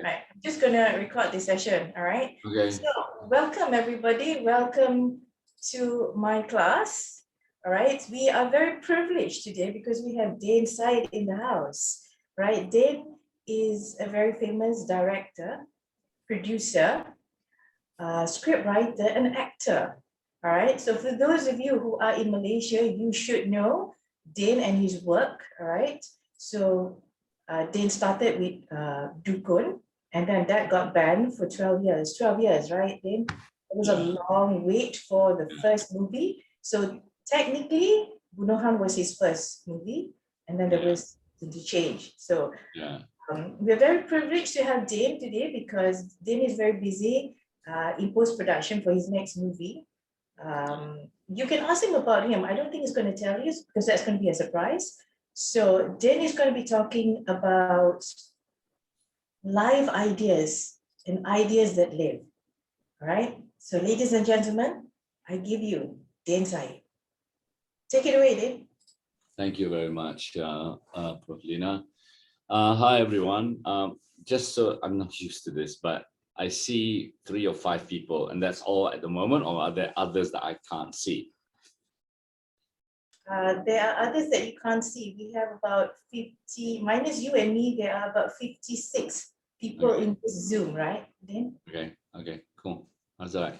Right. I'm just gonna record this session. All right. Okay. So welcome everybody. Welcome to my class. All right. We are very privileged today because we have Dain Said in the house. Right. Dain is a very famous director, producer, script writer, and actor. All right. So for those of you who are in Malaysia, you should know Dain and his work. All right. So Dain started with Dukun, and then that got banned for 12 years. 12 years, right, Dain? It was a long wait for the first movie. So technically, Bunohan was his first movie, and then there was the change. So we're very privileged to have Dain today because Dain is very busy in post-production for his next movie. You can ask him about him. I don't think he's going to tell you because that's going to be a surprise. So Dain is going to be talking about live ideas and ideas that live. All right. So ladies and gentlemen, I give you Dain Said. Take it away, Dain. Thank you very much, Prof. Lina. Hi, everyone. Just so I'm not used to this, but I see 3 or 5 people, and that's all at the moment, or are there others that I can't see? There are others that you can't see. We have about 50, minus you and me, there are about 56 people in this Zoom, right, Dain? Okay, cool. That's all right.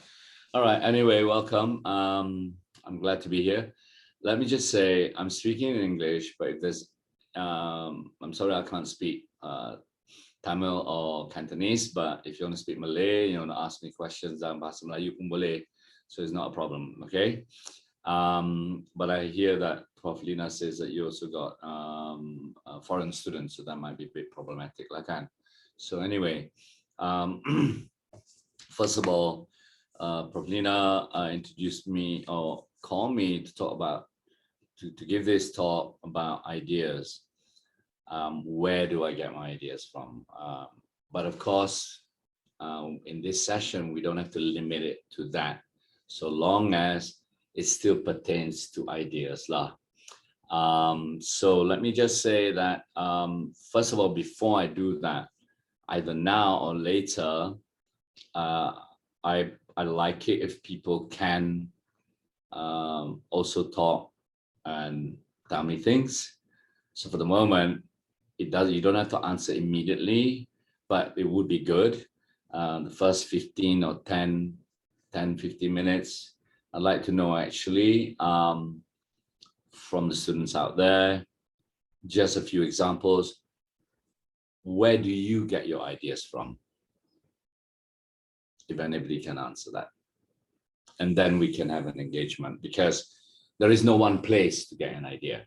All right, anyway, welcome. I'm glad to be here. Let me just say, I'm speaking in English, but if there's, I'm sorry I can't speak Tamil or Cantonese, but if you want to speak Malay, you want to ask me questions dalam bahasa Melayu pun boleh, so it's not a problem, okay? But I hear that Prof. Lina says that you also got foreign students, so that might be a bit problematic, like that. So anyway, first of all, Prof. Lina introduced me or called me to talk about, to give this talk about ideas. Where do I get my ideas from? But of course, in this session, we don't have to limit it to that, so long as it still pertains to ideas lah. So let me just say that, first of all, before I do that, either now or later, I like it if people can also talk and tell me things. So for the moment, you don't have to answer immediately, but it would be good. The first 15 or 10, 15 minutes, I'd like to know actually from the students out there, just a few examples. Where do you get your ideas from? If anybody can answer that. And then we can have an engagement, because there is no one place to get an idea.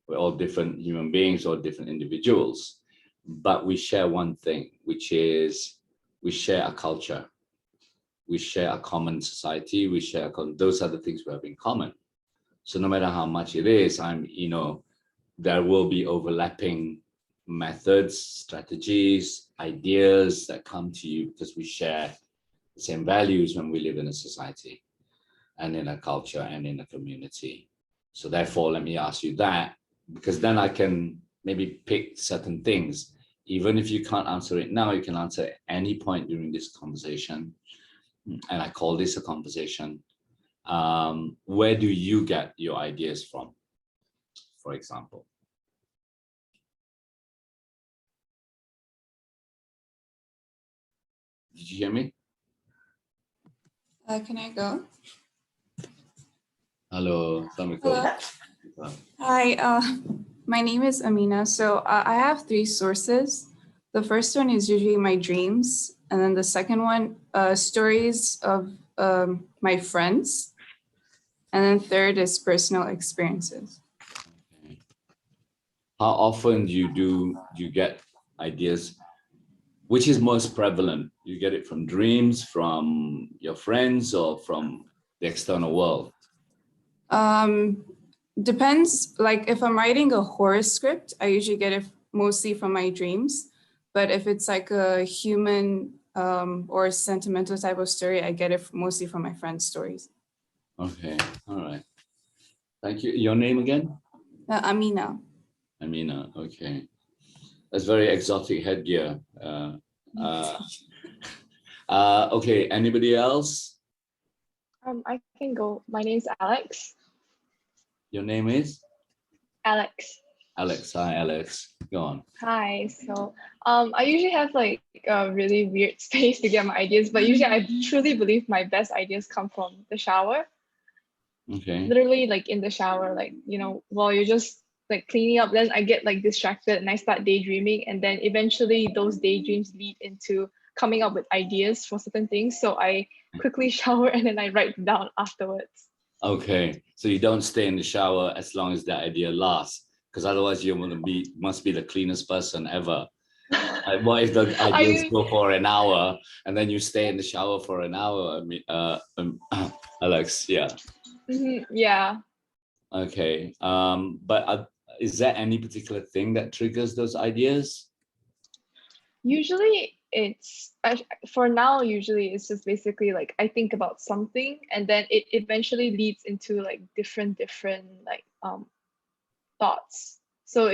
We're all different human beings or different individuals, but we share one thing, which is we share a culture. We share a common society. We share those are the things we have in common. So no matter how much it is, there will be overlapping methods, strategies, ideas that come to you because we share the same values when we live in a society and in a culture and in a community. So therefore, let me ask you that, because then I can maybe pick certain things. Even if you can't answer it now, you can answer at any point during this conversation. And I call this a conversation. Where do you get your ideas from, for example? Did you hear me? Can I go? Hello. Hello. Hi, my name is Amina. So I have 3 sources. The first one is usually my dreams. And then the second one, stories of my friends. And then third is personal experiences. Okay. How often do you get ideas? Which is most prevalent? You get it from dreams, from your friends, or from the external world? Depends. Like if I'm writing a horror script, I usually get it mostly from my dreams. But if it's like a human or sentimental type of story, I get it mostly from my friends' stories. Okay, all right. Thank you. Your name again? Amina. Amina, okay. That's very exotic headgear. Okay, anybody else? I can go. My name's Alex. Your name is? Alex. Alex. Hi, Alex. Go on. Hi. So, I usually have like a really weird space to get my ideas, but usually I truly believe my best ideas come from the shower. Okay. Literally, like in the shower, like while you're just like cleaning up, then I get like distracted and I start daydreaming, and then eventually those daydreams lead into coming up with ideas for certain things. So I quickly shower and then I write them down afterwards. Okay. So you don't stay in the shower as long as that idea lasts, because otherwise you must be the cleanest person ever. Like, what if the ideas go for an hour and then you stay in the shower for an hour? I mean, Alex, yeah. Yeah. Okay. But is there any particular thing that triggers those ideas? Usually it's for now, usually it's just basically like I think about something and then it eventually leads into like different like thoughts. So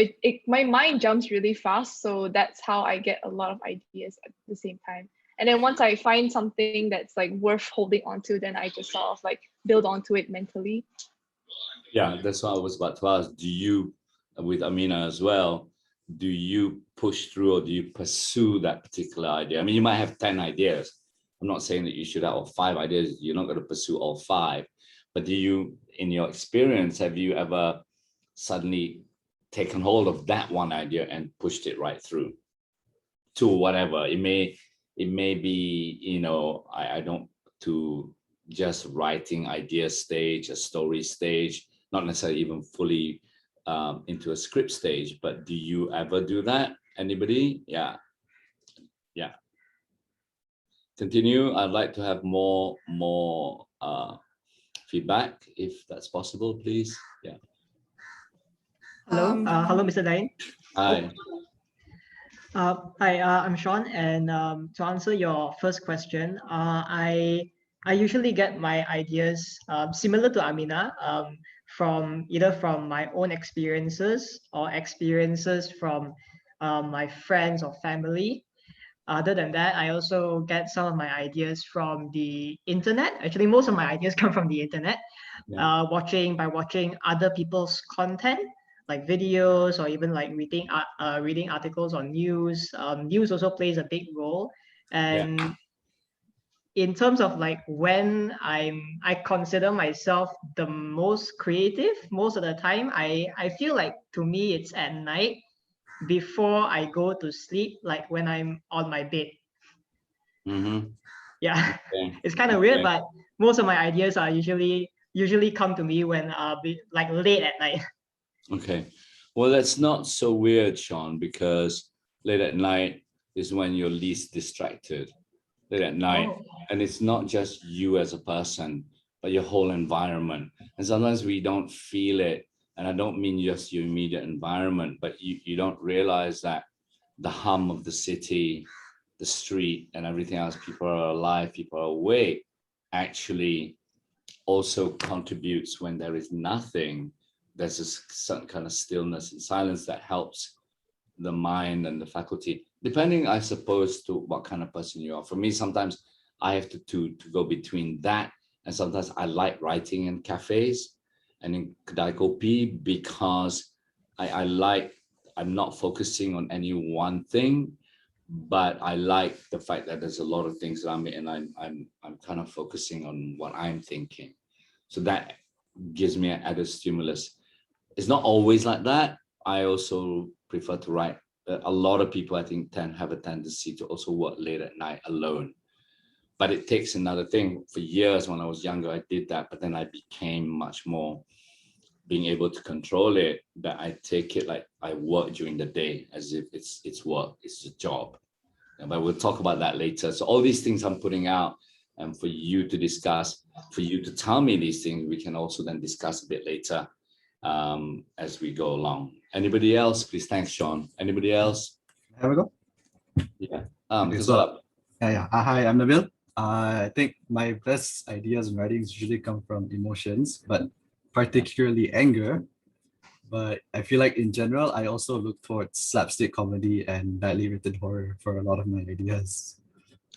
my mind jumps really fast. So that's how I get a lot of ideas at the same time. And then once I find something that's like worth holding on to, then I just sort of like build onto it mentally. Yeah, that's what I was about to ask. Do you, with Amina as well, do you push through or do you pursue that particular idea? I mean, you might have 10 ideas. I'm not saying that you should have 5 ideas. You're not going to pursue all 5. But do you, in your experience, have you ever suddenly taken hold of that one idea and pushed it right through to whatever? It may be, I don't, to just writing idea stage, a story stage, not necessarily even fully into a script stage, but do you ever do that? Anybody? Yeah. Continue. I'd like to have more feedback if that's possible, please. Yeah. Hello, hello, Mr. Dain. Hi. Hi, I'm Sean, and to answer your first question, I usually get my ideas similar to Amina, from either from my own experiences or experiences from my friends or family. Other than that, I also get some of my ideas from the internet. Actually, most of my ideas come from the internet. Yeah. By watching other people's content, like videos, or even like reading articles on news. News also plays a big role. And in terms of like when I consider myself the most creative, most of the time, I feel like to me it's at night before I go to sleep, like when I'm on my bed. Yeah, it's kind of weird, but most of my ideas are usually come to me when like late at night. Okay, well, that's not so weird, Sean, because late at night is when you're least distracted. Late at night, and it's not just you as a person, but your whole environment. And sometimes we don't feel it, and I don't mean just your immediate environment, but you don't realize that the hum of the city, the street, and everything else, people are alive, people are awake, actually also contributes when there is nothing. There's a certain kind of stillness and silence that helps the mind and the faculty, depending, I suppose, to what kind of person you are. For me, sometimes I have to go between that, and sometimes I like writing in cafes and in kedai kopi, because I'm not focusing on any one thing, but I like the fact that there's a lot of things around me, and I'm kind of focusing on what I'm thinking. So that gives me an added stimulus. It's not always like that. I also prefer to write. A lot of people, I think, have a tendency to also work late at night alone. But it takes another thing. For years when I was younger, I did that, but then I became much more being able to control it, that I take it like I work during the day as if it's work, it's a job. But we'll talk about that later. So all these things I'm putting out, and for you to discuss, for you to tell me these things, we can also then discuss a bit later as we go along. Anybody else? Please. Thanks, Sean. Anybody else? Have we go? Yeah. Okay, so, hi, I'm Nabil. I think my best ideas and writings usually come from emotions, but particularly anger. But I feel like in general, I also look towards slapstick comedy and badly written horror for a lot of my ideas.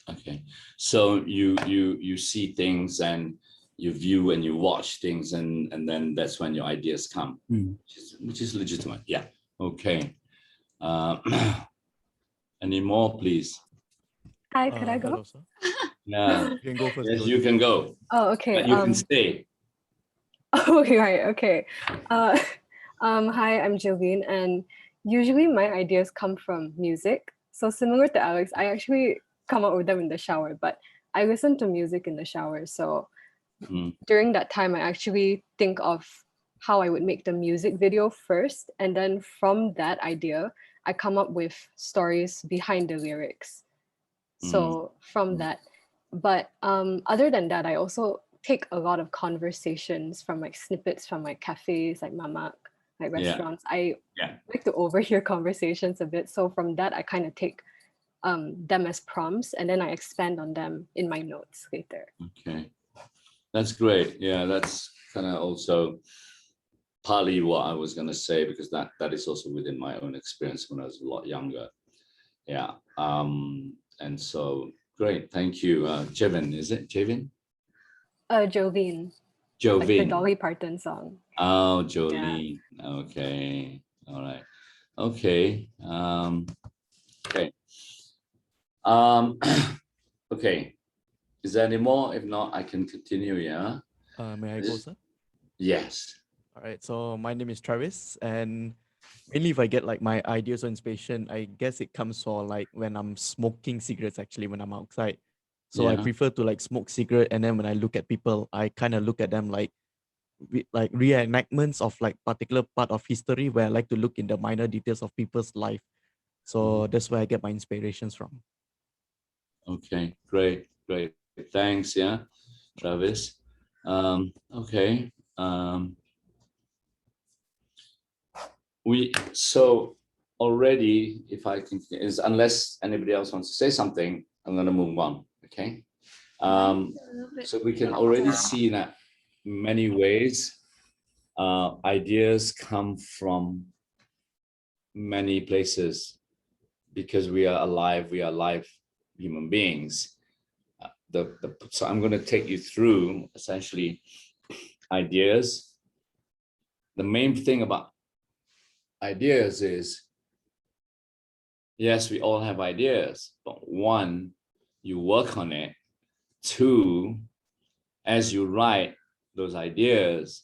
Okay, so you see things and you view and you watch things, and then that's when your ideas come, which is legitimate. Yeah. Okay. Any more, please? Hi, could I go? Hello, sir. Yeah. You can go first. Yes, Jody. you can go. Oh, okay. But you can stay. Okay, right, okay. Hi, I'm Jolene, and usually my ideas come from music. So similar to Alex, I actually come up with them in the shower, but I listen to music in the shower. So during that time, I actually think of how I would make the music video first. And then from that idea, I come up with stories behind the lyrics. So from that, but other than that, I also take a lot of conversations from like snippets from like cafes, like mamak, like restaurants. I like to overhear conversations a bit. So from that, I kind of take them as prompts, and then I expand on them in my notes later. Okay, that's great. Yeah, that's kind of also partly what I was going to say, because that is also within my own experience when I was a lot younger. Yeah. And so great, thank you. Jevin, is it Jevin? Jolene. Jovine. Like the Dolly Parton song. Oh, Jolene. Yeah. Okay. All right. Okay. Okay. Okay. Is there any more? If not, I can continue. Yeah. May I go, sir? Yes. All right. So my name is Travis, and mainly if I get like my ideas or inspiration, I guess it comes for like when I'm smoking cigarettes, actually, when I'm outside. So I prefer to like smoke cigarette, and then when I look at people, I kind of look at them like reenactments of like particular part of history, where I like to look in the minor details of people's life. So that's where I get my inspirations from. Okay, great. Thanks. Yeah, Travis. Okay. So already, if I can, unless anybody else wants to say something, I'm going to move on. Okay. So we can already see that many ways ideas come from many places, because we are live human beings. So I'm going to take you through essentially ideas. The main thing about ideas is, yes, we all have ideas, but one, you work on it. Two, as you write those ideas,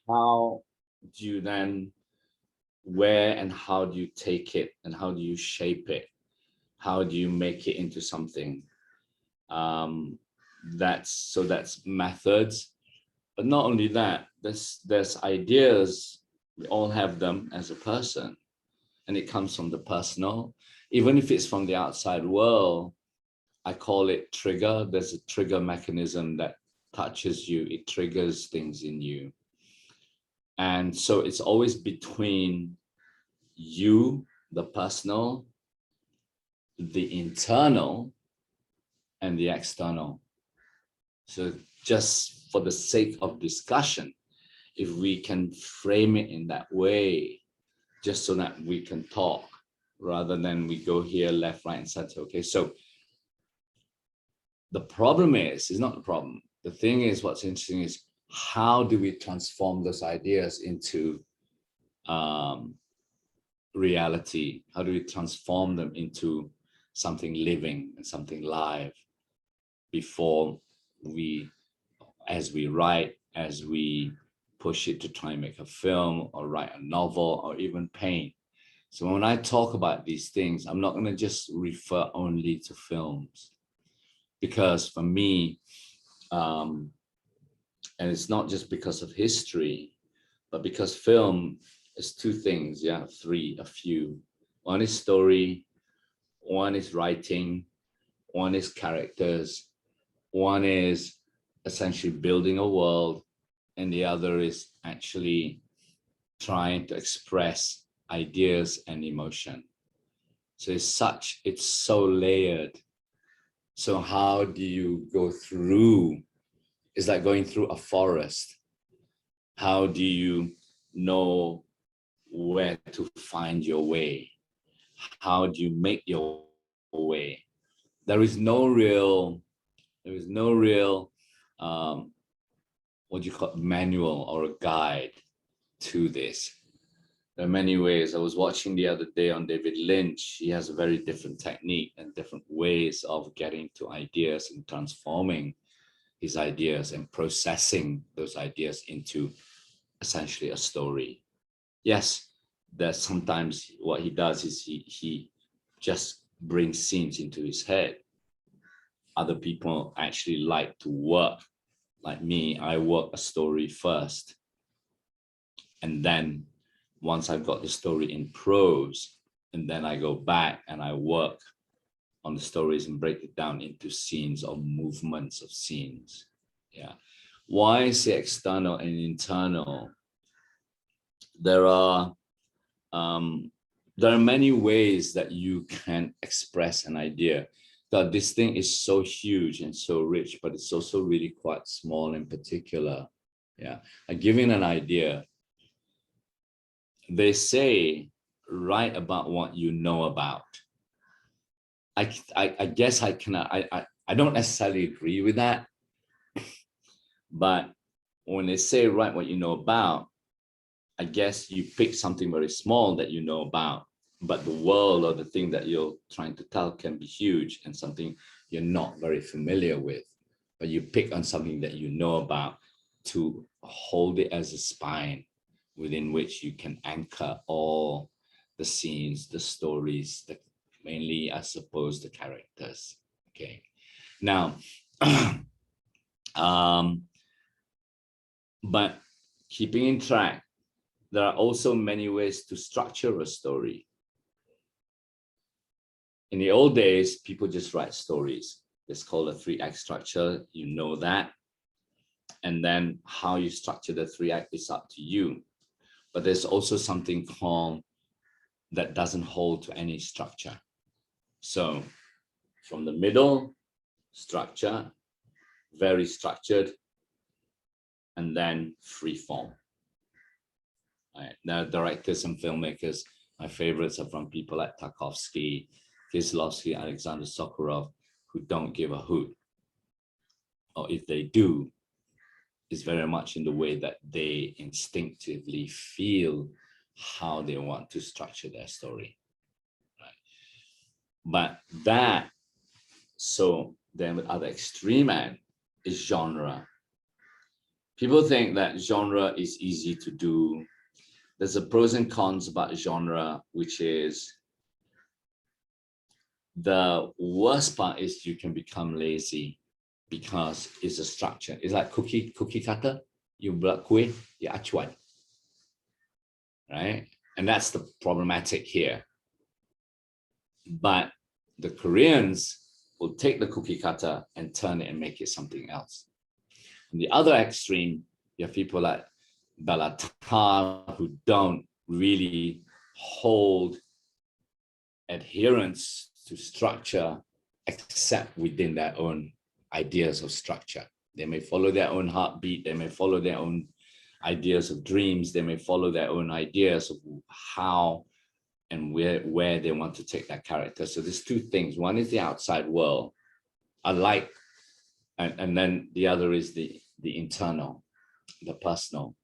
how do you then, where and how do you take it, and how do you shape it? How do you make it into something? That's methods. But not only that, there's ideas, we all have them as a person, and it comes from the personal. Even if it's from the outside world, I call it trigger. There's a trigger mechanism that touches you, it triggers things in you. And so it's always between you, the personal, the internal, and the external. So just for the sake of discussion, if we can frame it in that way, just so that we can talk, rather than we go here, left, right, and center. Okay, so the problem is not the problem. The thing is, what's interesting is, how do we transform those ideas into reality? How do we transform them into something living and something live before we, as we write, as we push it to try and make a film or write a novel or even paint? So when I talk about these things, I'm not going to just refer only to films, because for me, and it's not just because of history, but because film is two things, a few. One is story, one is writing, one is characters, one is essentially building a world, and the other is actually trying to express ideas and emotion. So it's so layered. So how do you go through? It's like going through a forest. How do you know where to find your way. How do you make your way? There is no real what do you call it, manual or a guide to this. There are many ways. I was watching the other day on David Lynch. He has a very different technique and different ways of getting to ideas and transforming his ideas and processing those ideas into essentially a story. Yes, there's sometimes what he does is he just brings scenes into his head. Other people actually like to work. Like me, I work a story first. And then once I've got the story in prose, and then I go back and I work on the stories and break it down into scenes or movements of scenes. Yeah. Why is it external and internal? There are many ways that you can express an idea. That this thing is so huge and so rich, but it's also really quite small in particular. Yeah, like giving an idea. They say, write about what you know about. I guess I don't necessarily agree with that, but when they say write what you know about, I guess you pick something very small that you know about, but the world or the thing that you're trying to tell can be huge and something you're not very familiar with, but you pick on something that you know about to hold it as a spine within which you can anchor all the scenes, the stories, mainly, I suppose, the characters. Okay. Now, but keeping in track, there are also many ways to structure a story. In the old days, people just write stories. It's called a 3-act structure. You know that. And then how you structure the 3-act is up to you. But there's also something called that doesn't hold to any structure. So from the middle, structure, very structured, and then free form. Right. Now, directors and filmmakers, my favorites are from people like Tarkovsky, Kieslowski, Alexander Sokurov, who don't give a hoot. Or if they do, it's very much in the way that they instinctively feel how they want to structure their story. Right. But that, so then with other extreme end is genre. People think that genre is easy to do. There's a pros and cons about genre, which is the worst part is you can become lazy because it's a structure. It's like cookie cutter. You build kuih, you acuan, right? And that's the problematic here. But the Koreans will take the cookie cutter and turn it and make it something else. On the other extreme, you have people like Balatar who don't really hold adherence to structure except within their own ideas of structure. They may follow their own heartbeat, they may follow their own ideas of dreams, they may follow their own ideas of how and where they want to take that character. So there's two things. One is the outside world, alike, and then the other is the internal, the personal.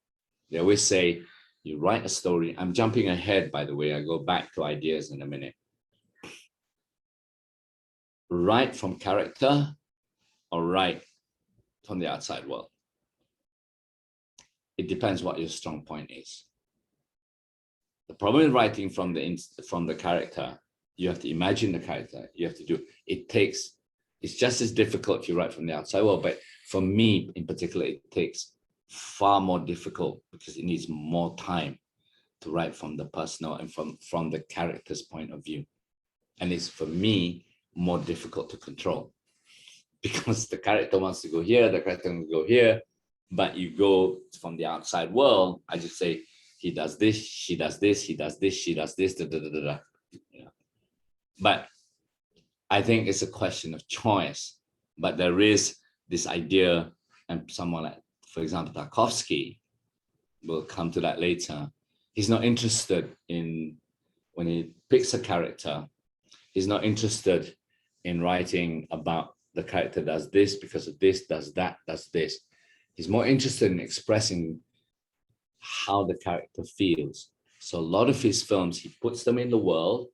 They always say, you write a story. I'm jumping ahead, by the way. I go back to ideas in a minute. Write from character or write from the outside world. It depends what your strong point is. The problem with writing from the character, you have to imagine the character. You have to do it. It's just as difficult if you write from the outside world. But for me, in particular, it takes far more difficult because it needs more time to write from the personal and from the character's point of view. And it's, for me, more difficult to control because the character wants to go here, the character wants to go here, but you go from the outside world, I just say, he does this, she does this, he does this, she does this, da, da, da, da, da. You know? But I think it's a question of choice. But there is this idea, and someone like, for example, Tarkovsky, we'll come to that later. He's not interested in, when he picks a character, he's not interested in writing about the character does this because of this, does that, does this. He's more interested in expressing how the character feels. So a lot of his films, he puts them in the world,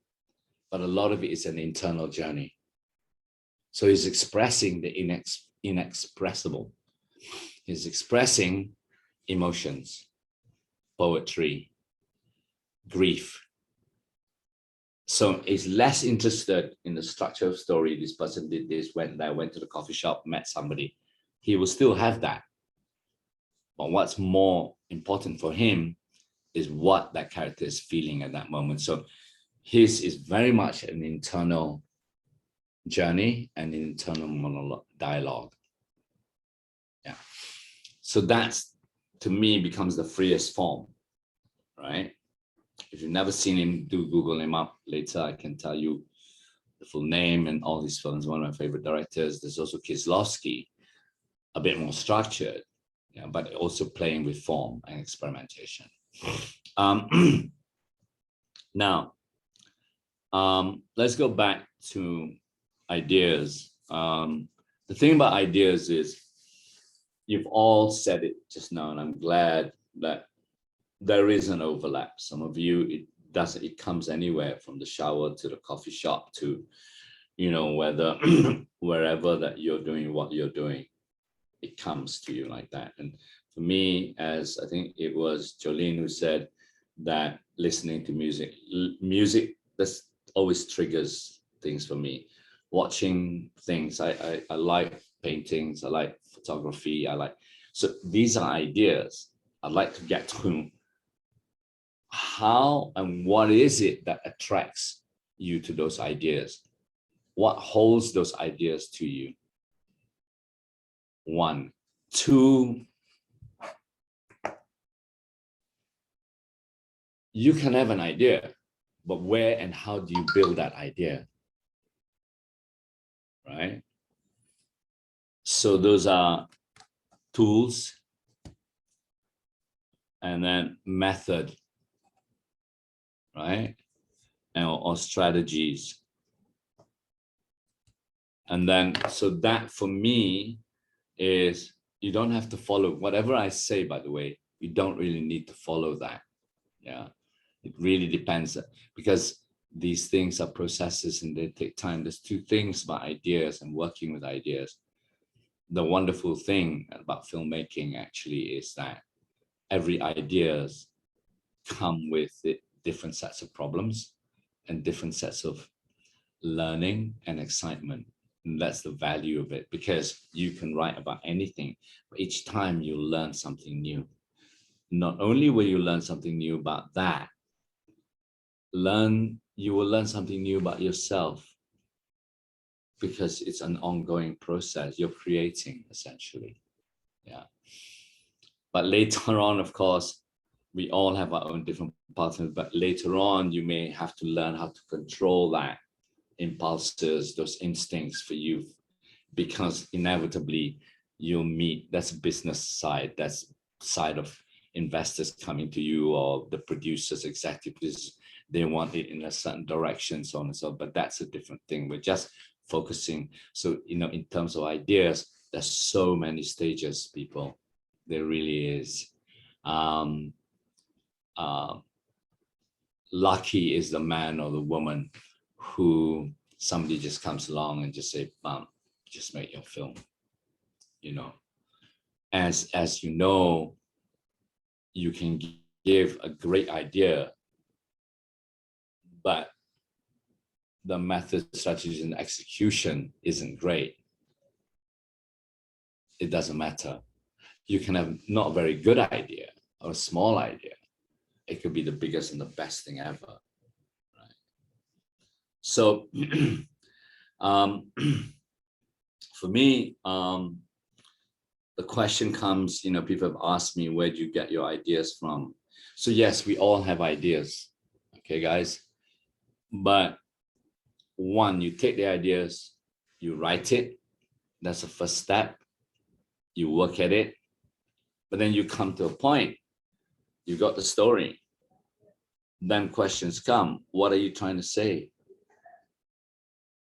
but a lot of it is an internal journey. So he's expressing the inexpressible. He's expressing emotions, poetry, grief. So he's less interested in the structure of story. This person did this, went there, went to the coffee shop, met somebody. He will still have that. But what's more important for him is what that character is feeling at that moment. So his is very much an internal journey and an internal monologue, dialogue. Yeah. So that's, to me, becomes the freest form, right? If you've never seen him, do Google him up later. I can tell you the full name and all his films. One of my favorite directors. There's also Kieslowski, a bit more structured, yeah, but also playing with form and experimentation. Now, let's go back to ideas. The thing about ideas is, you've all said it just now, and I'm glad that there is an overlap. Some of you, it comes anywhere from the shower to the coffee shop to, you know, whether wherever that you're doing what you're doing, it comes to you like that. And for me, as I think it was Jolene who said that listening to music that's always triggers things for me. Watching things, I like paintings, I like photography, so these are ideas. I'd like to get to how and what is it that attracts you to those ideas? What holds those ideas to you? 1, 2, you can have an idea, but where and how do you build that idea? Right? So those are tools, and then method, right? And or strategies. And then, so that for me is, you don't have to follow whatever I say, by the way, you don't really need to follow that. Yeah, it really depends, because these things are processes and they take time. There's 2 things about ideas and working with ideas. The wonderful thing about filmmaking actually is that every ideas come with different sets of problems and different sets of learning and excitement. And that's the value of it, because you can write about anything, but each time you learn something new. Not only will you learn something new about that, you will learn something new about yourself, because it's an ongoing process. You're creating, essentially. Yeah. But later on, of course, we all have our own different patterns, but later on, you may have to learn how to control that impulses, those instincts for you, because inevitably you'll meet, that's business side, that's side of investors coming to you, or the producers, executives, they want it in a certain direction, so on and so on. But that's a different thing. We're just focusing. So, you know, in terms of ideas, there's so many stages, people. There really is. Lucky is the man or the woman who somebody just comes along and just say, "Bam, just make your film." You know, as you know, you can give a great idea, but the method, strategies, and execution isn't great. It doesn't matter. You can have not a very good idea or a small idea. It could be the biggest and the best thing ever. Right? So for me, the question comes, you know, people have asked me, where do you get your ideas from? So yes, we all have ideas. Okay, guys. But one, you take the ideas, you write it. That's the first step. You work at it. But then you come to a point you got the story. Then questions come. What are you trying to say?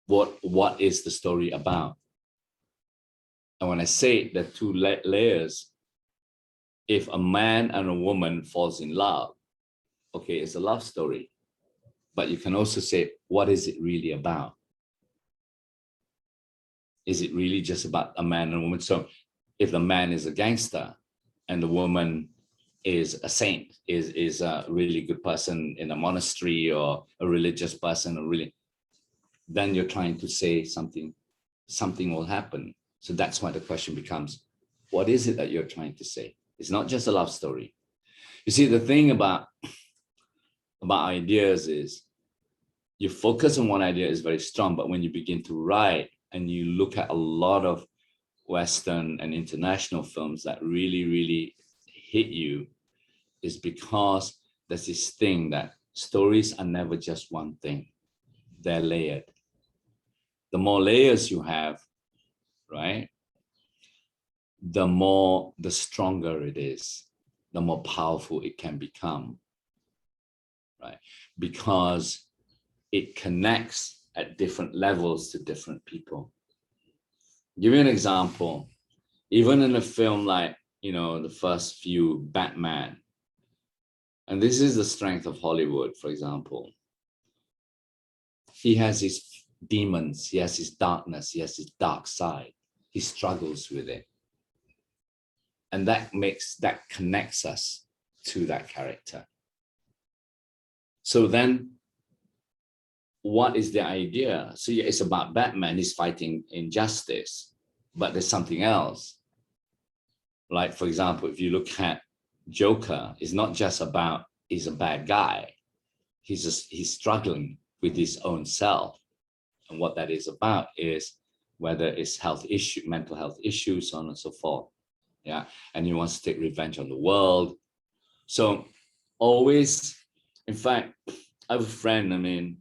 What is the story about? And when I say the two layers, if a man and a woman falls in love, okay, it's a love story. But you can also say, what is it really about? Is it really just about a man and a woman? So if the man is a gangster and the woman is a saint, is a really good person in a monastery or a religious person, or really, then you're trying to say something will happen. So that's why the question becomes, what is it that you're trying to say? It's not just a love story. You see, the thing about ideas is you focus on one idea is very strong, but when you begin to write and you look at a lot of Western and international films that really, really hit you, is because there's this thing that stories are never just one thing. They're layered. The more layers you have, right, the stronger it is, the more powerful it can become, right? Because it connects at different levels to different people. I'll give you an example. Even in a film like, the first few Batman, and this is the strength of Hollywood, for example, he has his demons, he has his darkness, he has his dark side. He struggles with it. And that connects us to that character. So then, what is the idea? So yeah, it's about Batman, he's fighting injustice, but there's something else. Like, for example, if you look at Joker, it's not just about he's a bad guy. He's struggling with his own self. And what that is about is whether it's mental health issues, so on and so forth. Yeah. And he wants to take revenge on the world. So always, in fact, I have a friend,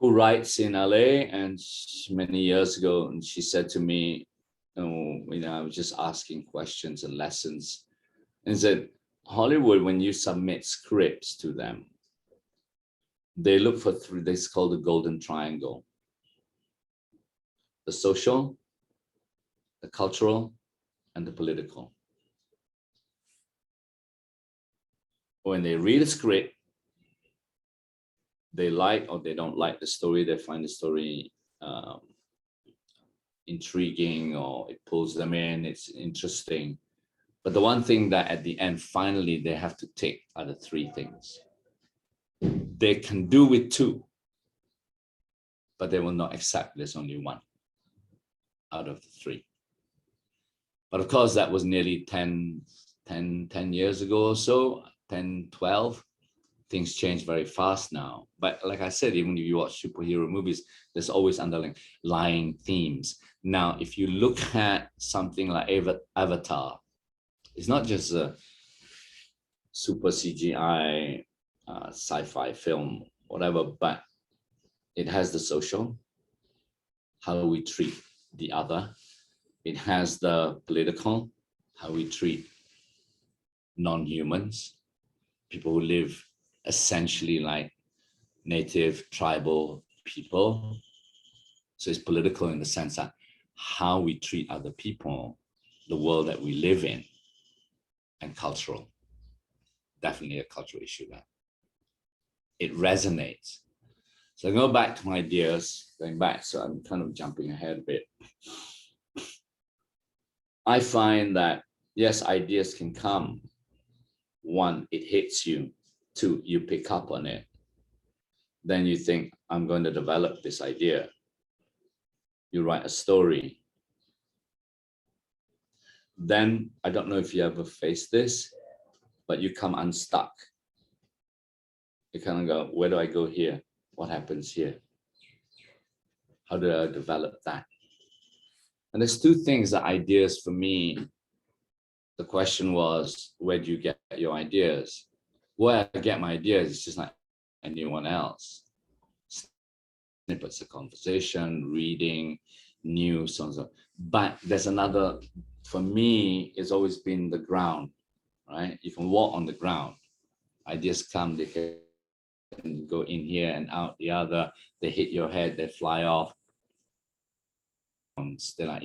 who writes in LA, and many years ago, and she said to me, I was just asking questions and lessons, and said, Hollywood, when you submit scripts to them, they look for three, this is called the golden triangle: the social, the cultural, and the political. When they read a script, they like or they don't like the story, they find the story intriguing, or it pulls them in, it's interesting. But the one thing that at the end, finally, they have to take are the three things. They can do with two, but they will not accept there's only one out of the three. But of course, that was nearly 10 years ago or so, 10, 12. Things change very fast now. But like I said, even if you watch superhero movies, there's always underlying themes. Now, if you look at something like Avatar, it's not just a super CGI sci-fi film, whatever, but it has the social, how we treat the other. It has the political, how we treat non-humans, people who live essentially like native tribal people. So it's political in the sense that how we treat other people, the world that we live in, and cultural. Definitely a cultural issue there. It resonates. So I go back to my ideas, going back, so I'm kind of jumping ahead a bit. I find that, yes, ideas can come. One, it hits you. Two, you pick up on it. Then you think, I'm going to develop this idea. You write a story. Then, I don't know if you ever faced this, but you come unstuck. You kind of go, where do I go here? What happens here? How do I develop that? And there's two things that ideas for me, the question was, where do you get your ideas? Where I get my ideas is just like anyone else. Snippets of conversation, reading, news, so on. But there's another, for me, it's always been the ground. right? You can walk on the ground. Ideas come, they can go in here and out the other. They hit your head, they fly off. They're like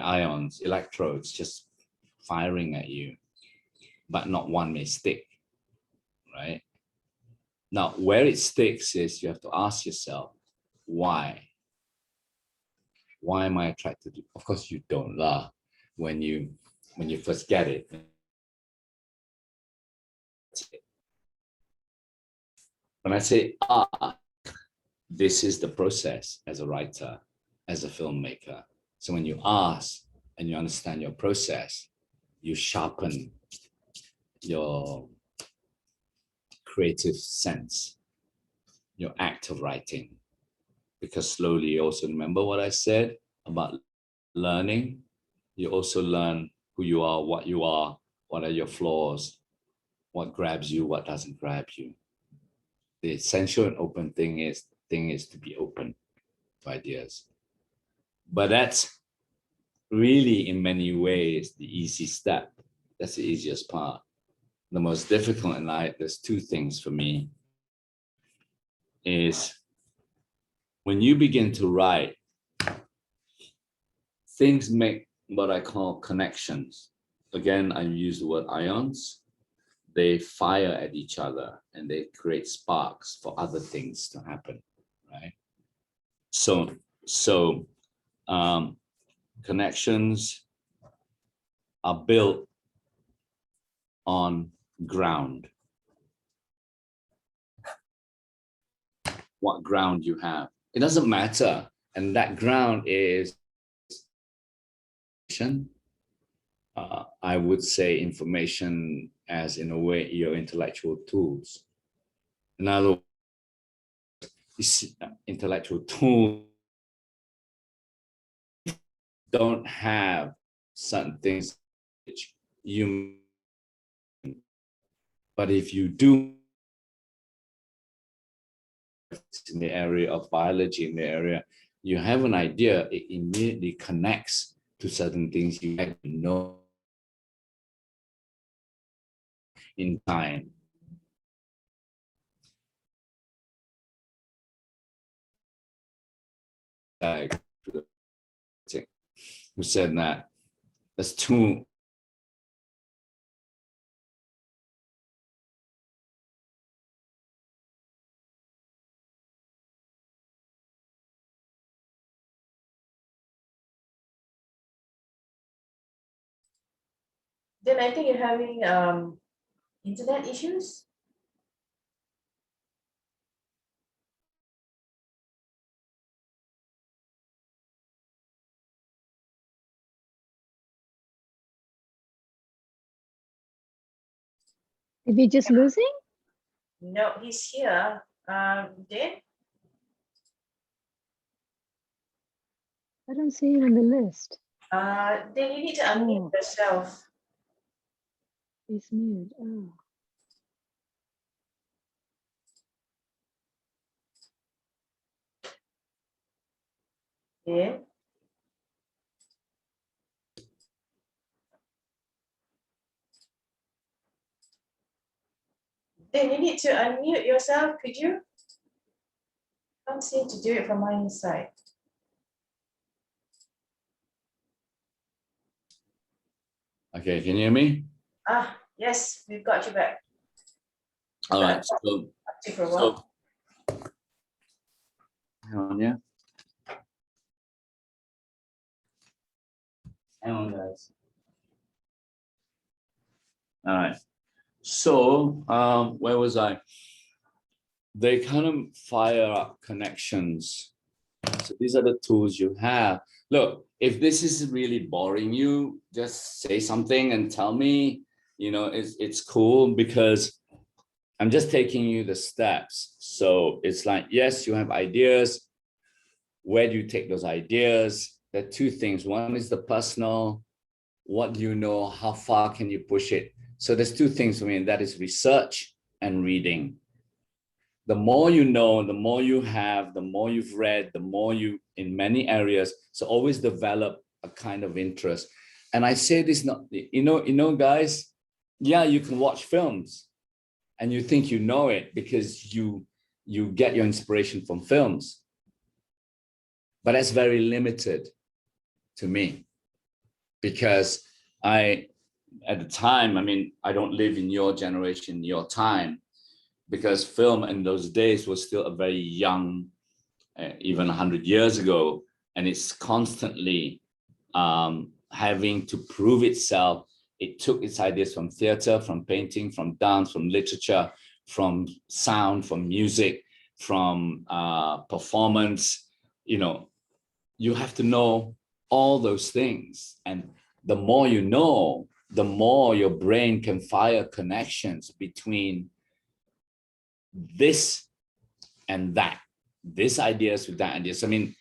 ions, electrodes just firing at you, but not one may stick, right? Now, where it sticks is you have to ask yourself, why? Why am I attracted to? Of course, you don't laugh when you first get it. When I say this is the process as a writer, as a filmmaker. So when you ask and you understand your process, you sharpen your creative sense, your act of writing. Because slowly you also remember what I said about learning. You also learn who you are, what are your flaws, what grabs you, what doesn't grab you. The essential and open thing is to be open to ideas. But that's really in many ways the easy step. That's the easiest part. The most difficult in life, there's two things for me, is when you begin to write, things make what I call connections. Again, I use the word ions. They fire at each other and they create sparks for other things to happen, right? So connections are built on ground. What ground you have, it doesn't matter. And that ground is, I would say, information as, in a way, your intellectual tools. In other words, intellectual tools don't have certain things which you, but if you do in the area of biology, in the area, you have an idea, it immediately connects to certain things you have to know in time. Who said that there's two Then I think you're having internet issues. Did we just lose him? No, he's here. Then I don't see him on the list. then you need to unmute yourself. He's mute. Oh. Yeah. Then you need to unmute yourself, could you? Can't seem to do it from my side. Okay, can you hear me? Yes, we've got you back. All right. For a while. Hang on, yeah. Hang on, guys. All right. So, where was I? They kind of fire up connections. So these are the tools you have. Look, if this is really boring you, just say something and tell me, you know, it's cool, because I'm just taking you the steps. So it's like, yes, you have ideas. Where do you take those ideas? There are two things. One is the personal. What do you know? How far can you push it? So there's two things for me, and that is research and reading. The more you know, the more you have, the more you've read, the more you, in many areas, so always develop a kind of interest. And I say this, not, you know, guys, yeah, you can watch films and you think you know it because you get your inspiration from films. But that's very limited to me, because at the time, I mean, I don't live in your generation, your time, because film in those days was still a very young, even 100 years ago, and it's constantly having to prove itself. It took its ideas from theater, from painting, from dance, from literature, from sound, from music, from performance. You know, you have to know all those things. And the more you know, the more your brain can fire connections between this and that, this ideas with that ideas. I mean,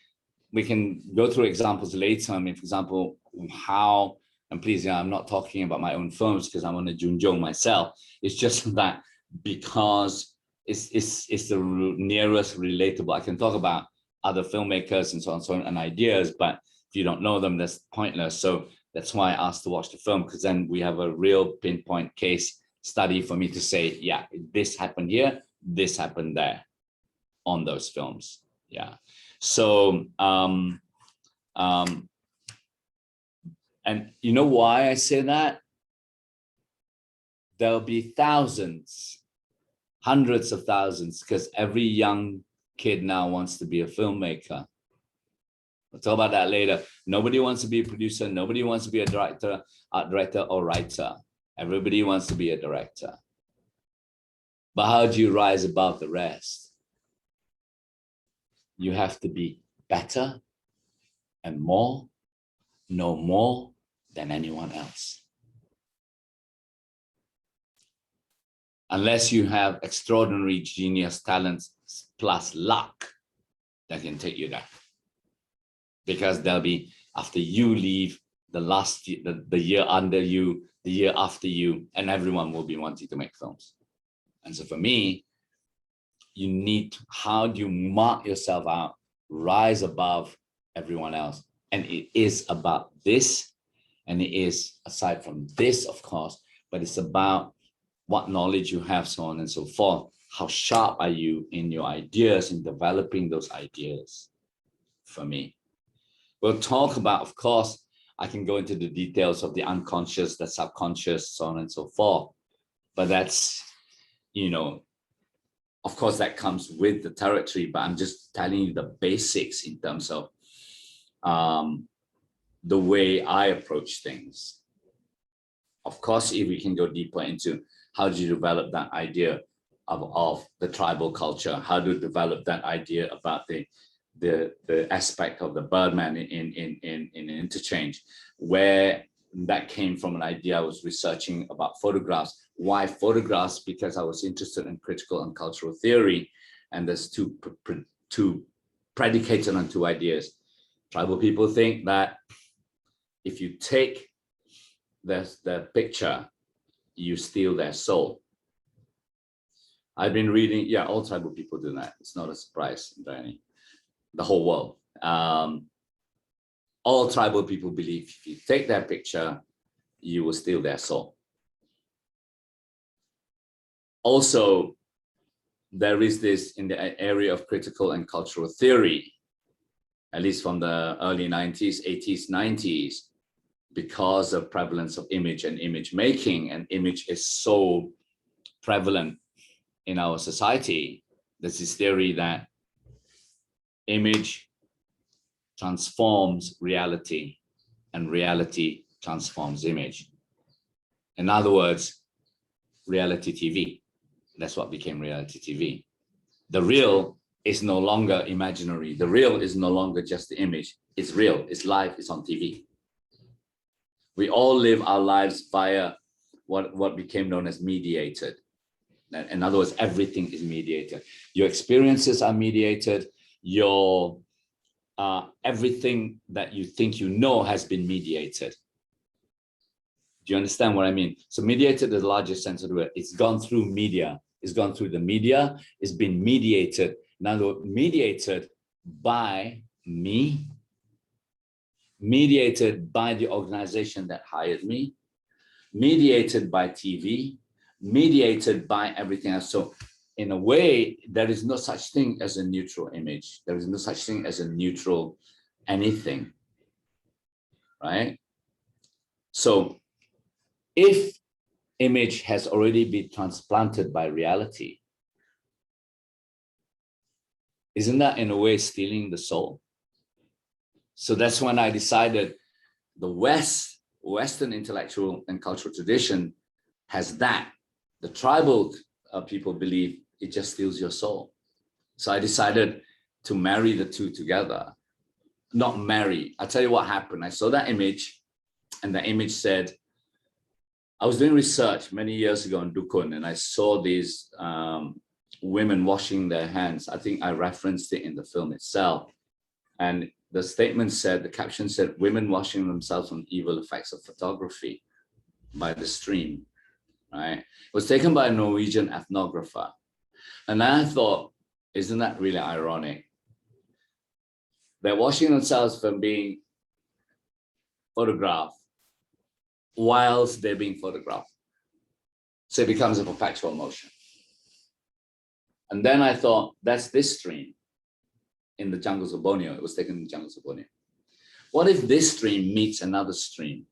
we can go through examples later. I mean, for example, how, and please, I'm not talking about my own films because I'm on a Junjong myself. It's just that because it's the nearest relatable. I can talk about other filmmakers and so on and ideas, but if you don't know them, that's pointless. So that's why I asked to watch the film, because then we have a real pinpoint case study for me to say, yeah, this happened here, this happened there on those films. Yeah. So, and you know why I say that? There'll be thousands, hundreds of thousands, because every young kid now wants to be a filmmaker. We'll talk about that later. Nobody wants to be a producer. Nobody wants to be a director, art director, or writer. Everybody wants to be a director. But how do you rise above the rest? You have to be better and more, know more than anyone else. Unless you have extraordinary genius, talents, plus luck that can take you there. Because there'll be, after you leave, the last year, the year under you, the year after you, and everyone will be wanting to make films. And so for me, you need to, how do you mark yourself out, rise above everyone else? And it is about this, and it is, aside from this, of course, but it's about what knowledge you have, so on and so forth. How sharp are you in your ideas, in developing those ideas? For me, we'll talk about, of course, I can go into the details of the unconscious, the subconscious, so on and so forth. But that's, you know, of course, that comes with the territory, but I'm just telling you the basics in terms of the way I approach things. Of course, if we can go deeper into how do you develop that idea of the tribal culture, how to develop that idea about the aspect of the Birdman in interchange, where that came from an idea I was researching about photographs. Why photographs? Because I was interested in critical and cultural theory, and there's two predicated on two ideas. Tribal people think that if you take the picture, you steal their soul. I've been reading, yeah, all tribal people do that. It's not a surprise, Danny. The whole world. All tribal people believe if you take their picture, you will steal their soul. Also, there is this in the area of critical and cultural theory, at least from the early 90s, 80s, 90s, because of prevalence of image and image making, and image is so prevalent in our society. There's this theory that image transforms reality and reality transforms image. In other words, reality TV. That's what became reality TV. The real is no longer imaginary. The real is no longer just the image. It's real, it's live, it's on TV. We all live our lives via what became known as mediated. In other words, everything is mediated. Your experiences are mediated. Your everything that you think you know has been mediated. Do you understand what I mean? So mediated is the largest sense of the word. It's gone through media. It's gone through the media. It's been mediated. Now, mediated by me, mediated by the organization that hired me, mediated by TV, mediated by everything else. So in a way, there is no such thing as a neutral image. There is no such thing as a neutral anything, right? So if image has already been transplanted by reality, isn't that in a way stealing the soul? So that's when I decided the Western intellectual and cultural tradition has that. The tribal people believe it just steals your soul. So I decided to marry the two together. Not marry. I'll tell you what happened. I saw that image, and the image said, I was doing research many years ago in Dukun, and I saw these women washing their hands. I think I referenced it in the film itself. And the statement said, the caption said, women washing themselves from evil effects of photography by the stream, right? It was taken by a Norwegian ethnographer. And I thought, isn't that really ironic? They're washing themselves from being photographed whilst they're being photographed. So it becomes a perpetual motion. And then I thought, that's this stream in the jungles of Borneo. It was taken in the jungles of Borneo. What if this stream meets another stream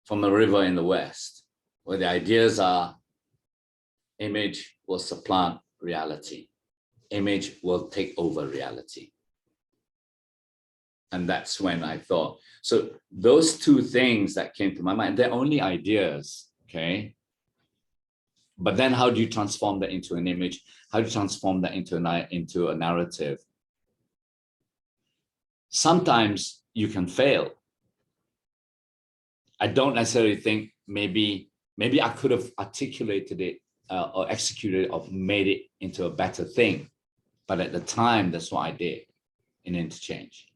from a river in the West, where the ideas are image will supplant reality. Image will take over reality. And that's when I thought, so those two things that came to my mind, they're only ideas, okay? But then how do you transform that into an image? How do you transform that into a narrative? Sometimes you can fail. I don't necessarily think maybe I could have articulated it or executed it or made it into a better thing. But at the time, that's what I did in Interchange.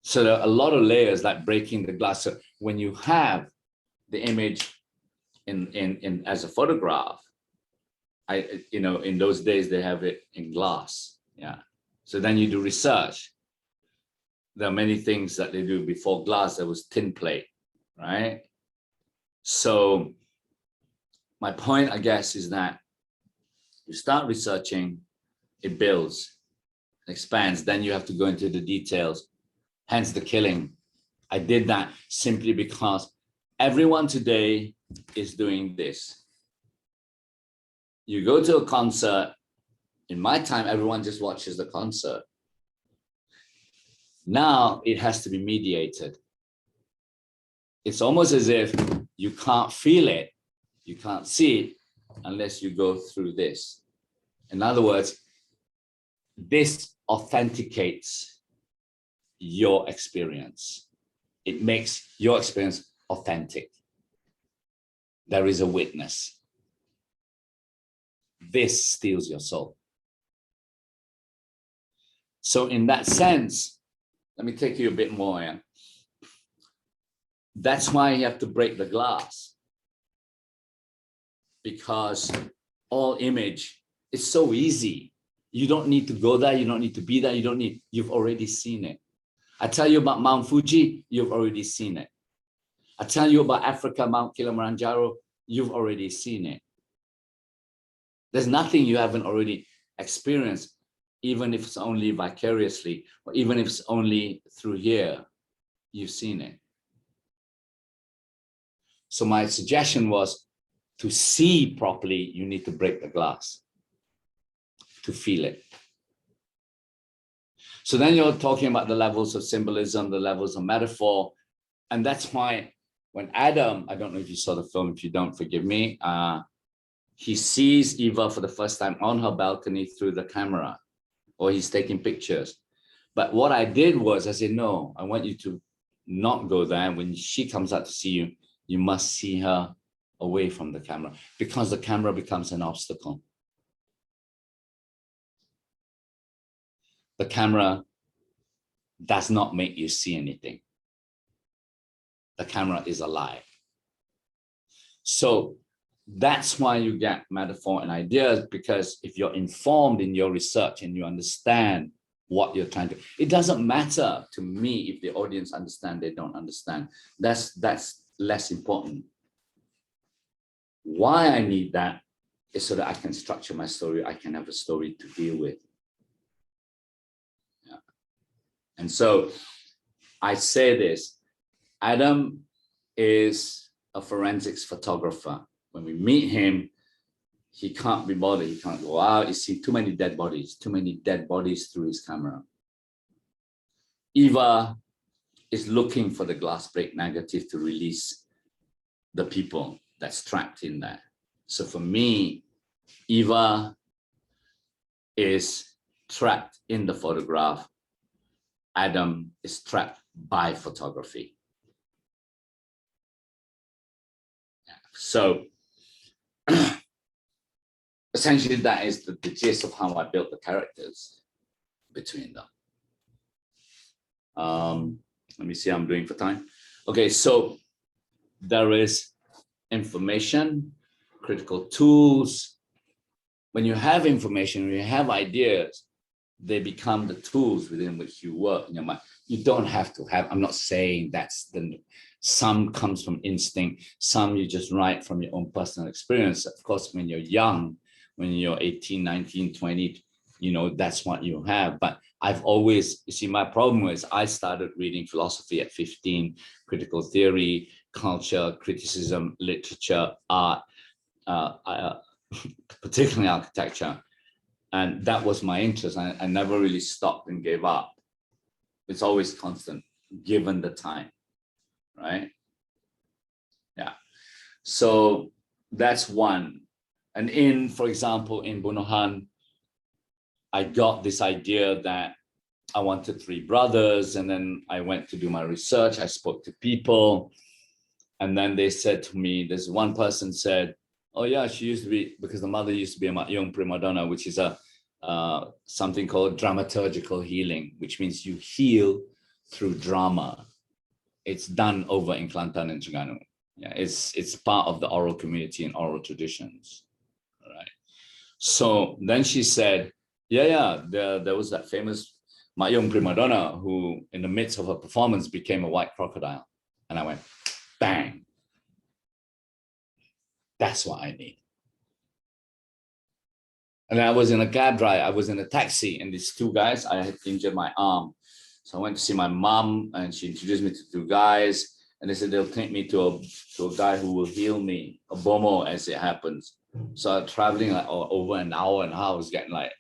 So there are a lot of layers like breaking the glass. So when you have the image in as a photograph, in those days they have it in glass. Yeah. So then you do research. There are many things that they do before glass. There was tin plate, right? So my point, I guess, is that you start researching, it builds, expands. Then you have to go into the details. Hence the killing. I did that simply because everyone today is doing this. You go to a concert. In my time, everyone just watches the concert. Now it has to be mediated. It's almost as if you can't feel it, you can't see it unless you go through this. In other words, this authenticates your experience. It makes your experience authentic. There is a witness. This steals your soul. So in that sense, let me take you a bit more. Yeah? That's why you have to break the glass. Because all image is so easy. You don't need to go there. You don't need to be there. You've already seen it. I tell you about Mount Fuji, you've already seen it. I tell you about Africa, Mount Kilimanjaro, you've already seen it. There's nothing you haven't already experienced, even if it's only vicariously, or even if it's only through here, you've seen it. So my suggestion was to see properly, you need to break the glass to feel it. So then you're talking about the levels of symbolism, the levels of metaphor. And that's why when Adam, I don't know if you saw the film, if you don't, forgive me, he sees Eva for the first time on her balcony through the camera, or he's taking pictures. But what I did was I said, no, I want you to not go there. When she comes out to see you, you must see her away from the camera, because the camera becomes an obstacle. The camera does not make you see anything. The camera is alive. So that's why you get metaphor and ideas, because if you're informed in your research and you understand what you're trying to. It doesn't matter to me if the audience understand, they don't understand. That's less important. Why I need that is so that I can structure my story. I can have a story to deal with. Yeah. And so I say this, Adam is a forensics photographer. When we meet him, he can't be bothered. He can't go out. You see too many dead bodies through his camera. Eva is looking for the glass break negative to release the people that's trapped in there. So for me, Eva is trapped in the photograph. Adam is trapped by photography. So essentially that is the gist of how I built the characters between them. Let me see how I'm doing for time. Okay, so there is information, critical tools. When you have information, when you have ideas, they become the tools within which you work in your mind. You don't have to have, I'm not saying that's the, some comes from instinct, some you just write from your own personal experience. Of course, when you're young, when you're 18, 19, 20, you know, that's what you have. But I've always, you see, my problem is I started reading philosophy at 15, critical theory, culture, criticism, literature, art, particularly architecture. And that was my interest. I never really stopped and gave up. It's always constant, given the time, right? Yeah. So that's one. And in, for example, in Bunuhan, I got this idea that I wanted 3 brothers, and then I went to do my research. I spoke to people, and then they said to me, there's one person said, oh yeah, she used to be, because the mother used to be a young prima donna, which is a something called dramaturgical healing, which means you heal through drama. It's done over in Kelantan and Terengganu. Yeah, it's part of the oral community and oral traditions. All right. So then she said, yeah, there was that famous young prima donna who, in the midst of her performance, became a white crocodile. And I went, bang. That's what I need. And I was in a cab ride, I was in a taxi, and these 2 guys, I had injured my arm. So I went to see my mom, and she introduced me to 2 guys, and they said they'll take me to a guy who will heal me, a bomo as it happens. So I'm traveling like over an hour and a half, I was getting like,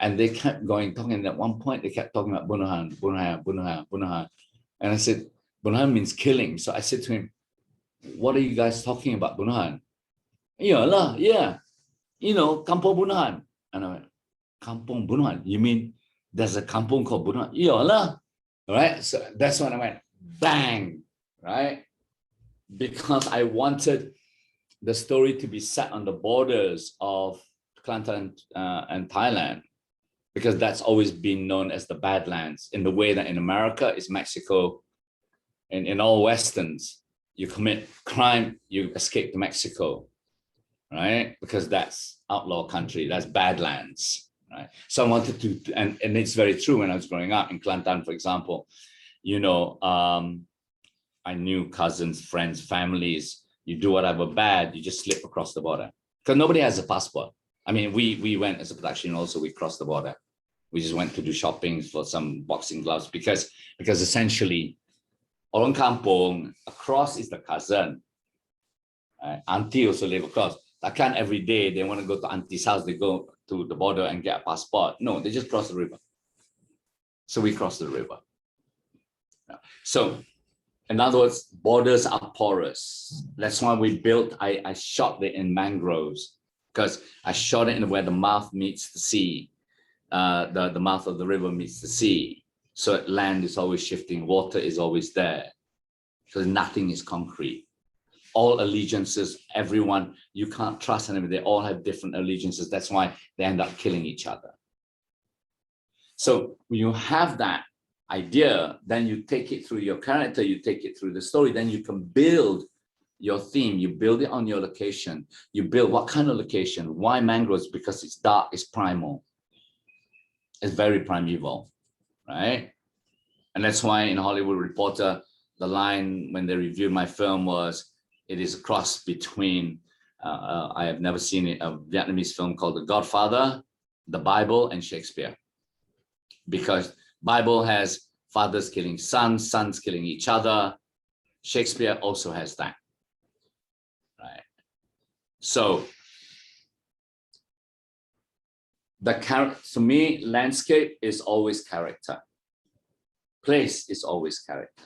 and they kept going, talking. At one point, they kept talking about Bunuhan, Bunuhan, Bunuhan, Bunuhan. And I said, Bunuhan means killing. So I said to him, what are you guys talking about, Bunuhan? Yeah. You know, Kampung Bunuhan. And I went, Kampung Bunuhan? You mean there's a kampung called Bunuhan? Yeah. All right. So that's when I went, bang, right? Because I wanted the story to be set on the borders of Kelantan and Thailand, because that's always been known as the Badlands, in the way that in America is Mexico, and in all Westerns, you commit crime, you escape to Mexico, right? Because that's outlaw country, that's Badlands, right? So I wanted to, and it's very true. When I was growing up in Kelantan, for example, you know, I knew cousins, friends, families, you do whatever bad, you just slip across the border. Because nobody has a passport. I mean, we went as a production also, we crossed the border. We just went to do shopping for some boxing gloves because essentially, orang kampung, across is the cousin. Auntie also live across. Takkan every day they want to go to auntie's house, they go to the border and get a passport. No, they just cross the river. So we crossed the river. So in other words, borders are porous. That's why we built, I shot it in mangroves, because I shot it in where the mouth meets the sea. The mouth of the river meets the sea. So land is always shifting, water is always there. Because nothing is concrete. All allegiances, everyone, you can't trust them. They all have different allegiances. That's why they end up killing each other. So when you have that idea, then you take it through your character, you take it through the story, then you can build your theme, you build it on your location. You build what kind of location? Why mangroves? Because it's dark, it's primal. It's very primeval. right? And that's why in Hollywood Reporter, the line when they reviewed my film was, it is a cross between, I have never seen it, a Vietnamese film called The Godfather, the Bible, and Shakespeare. Because Bible has fathers killing sons, sons killing each other. Shakespeare also has that, right? So the character, to me, landscape is always character. Place is always character.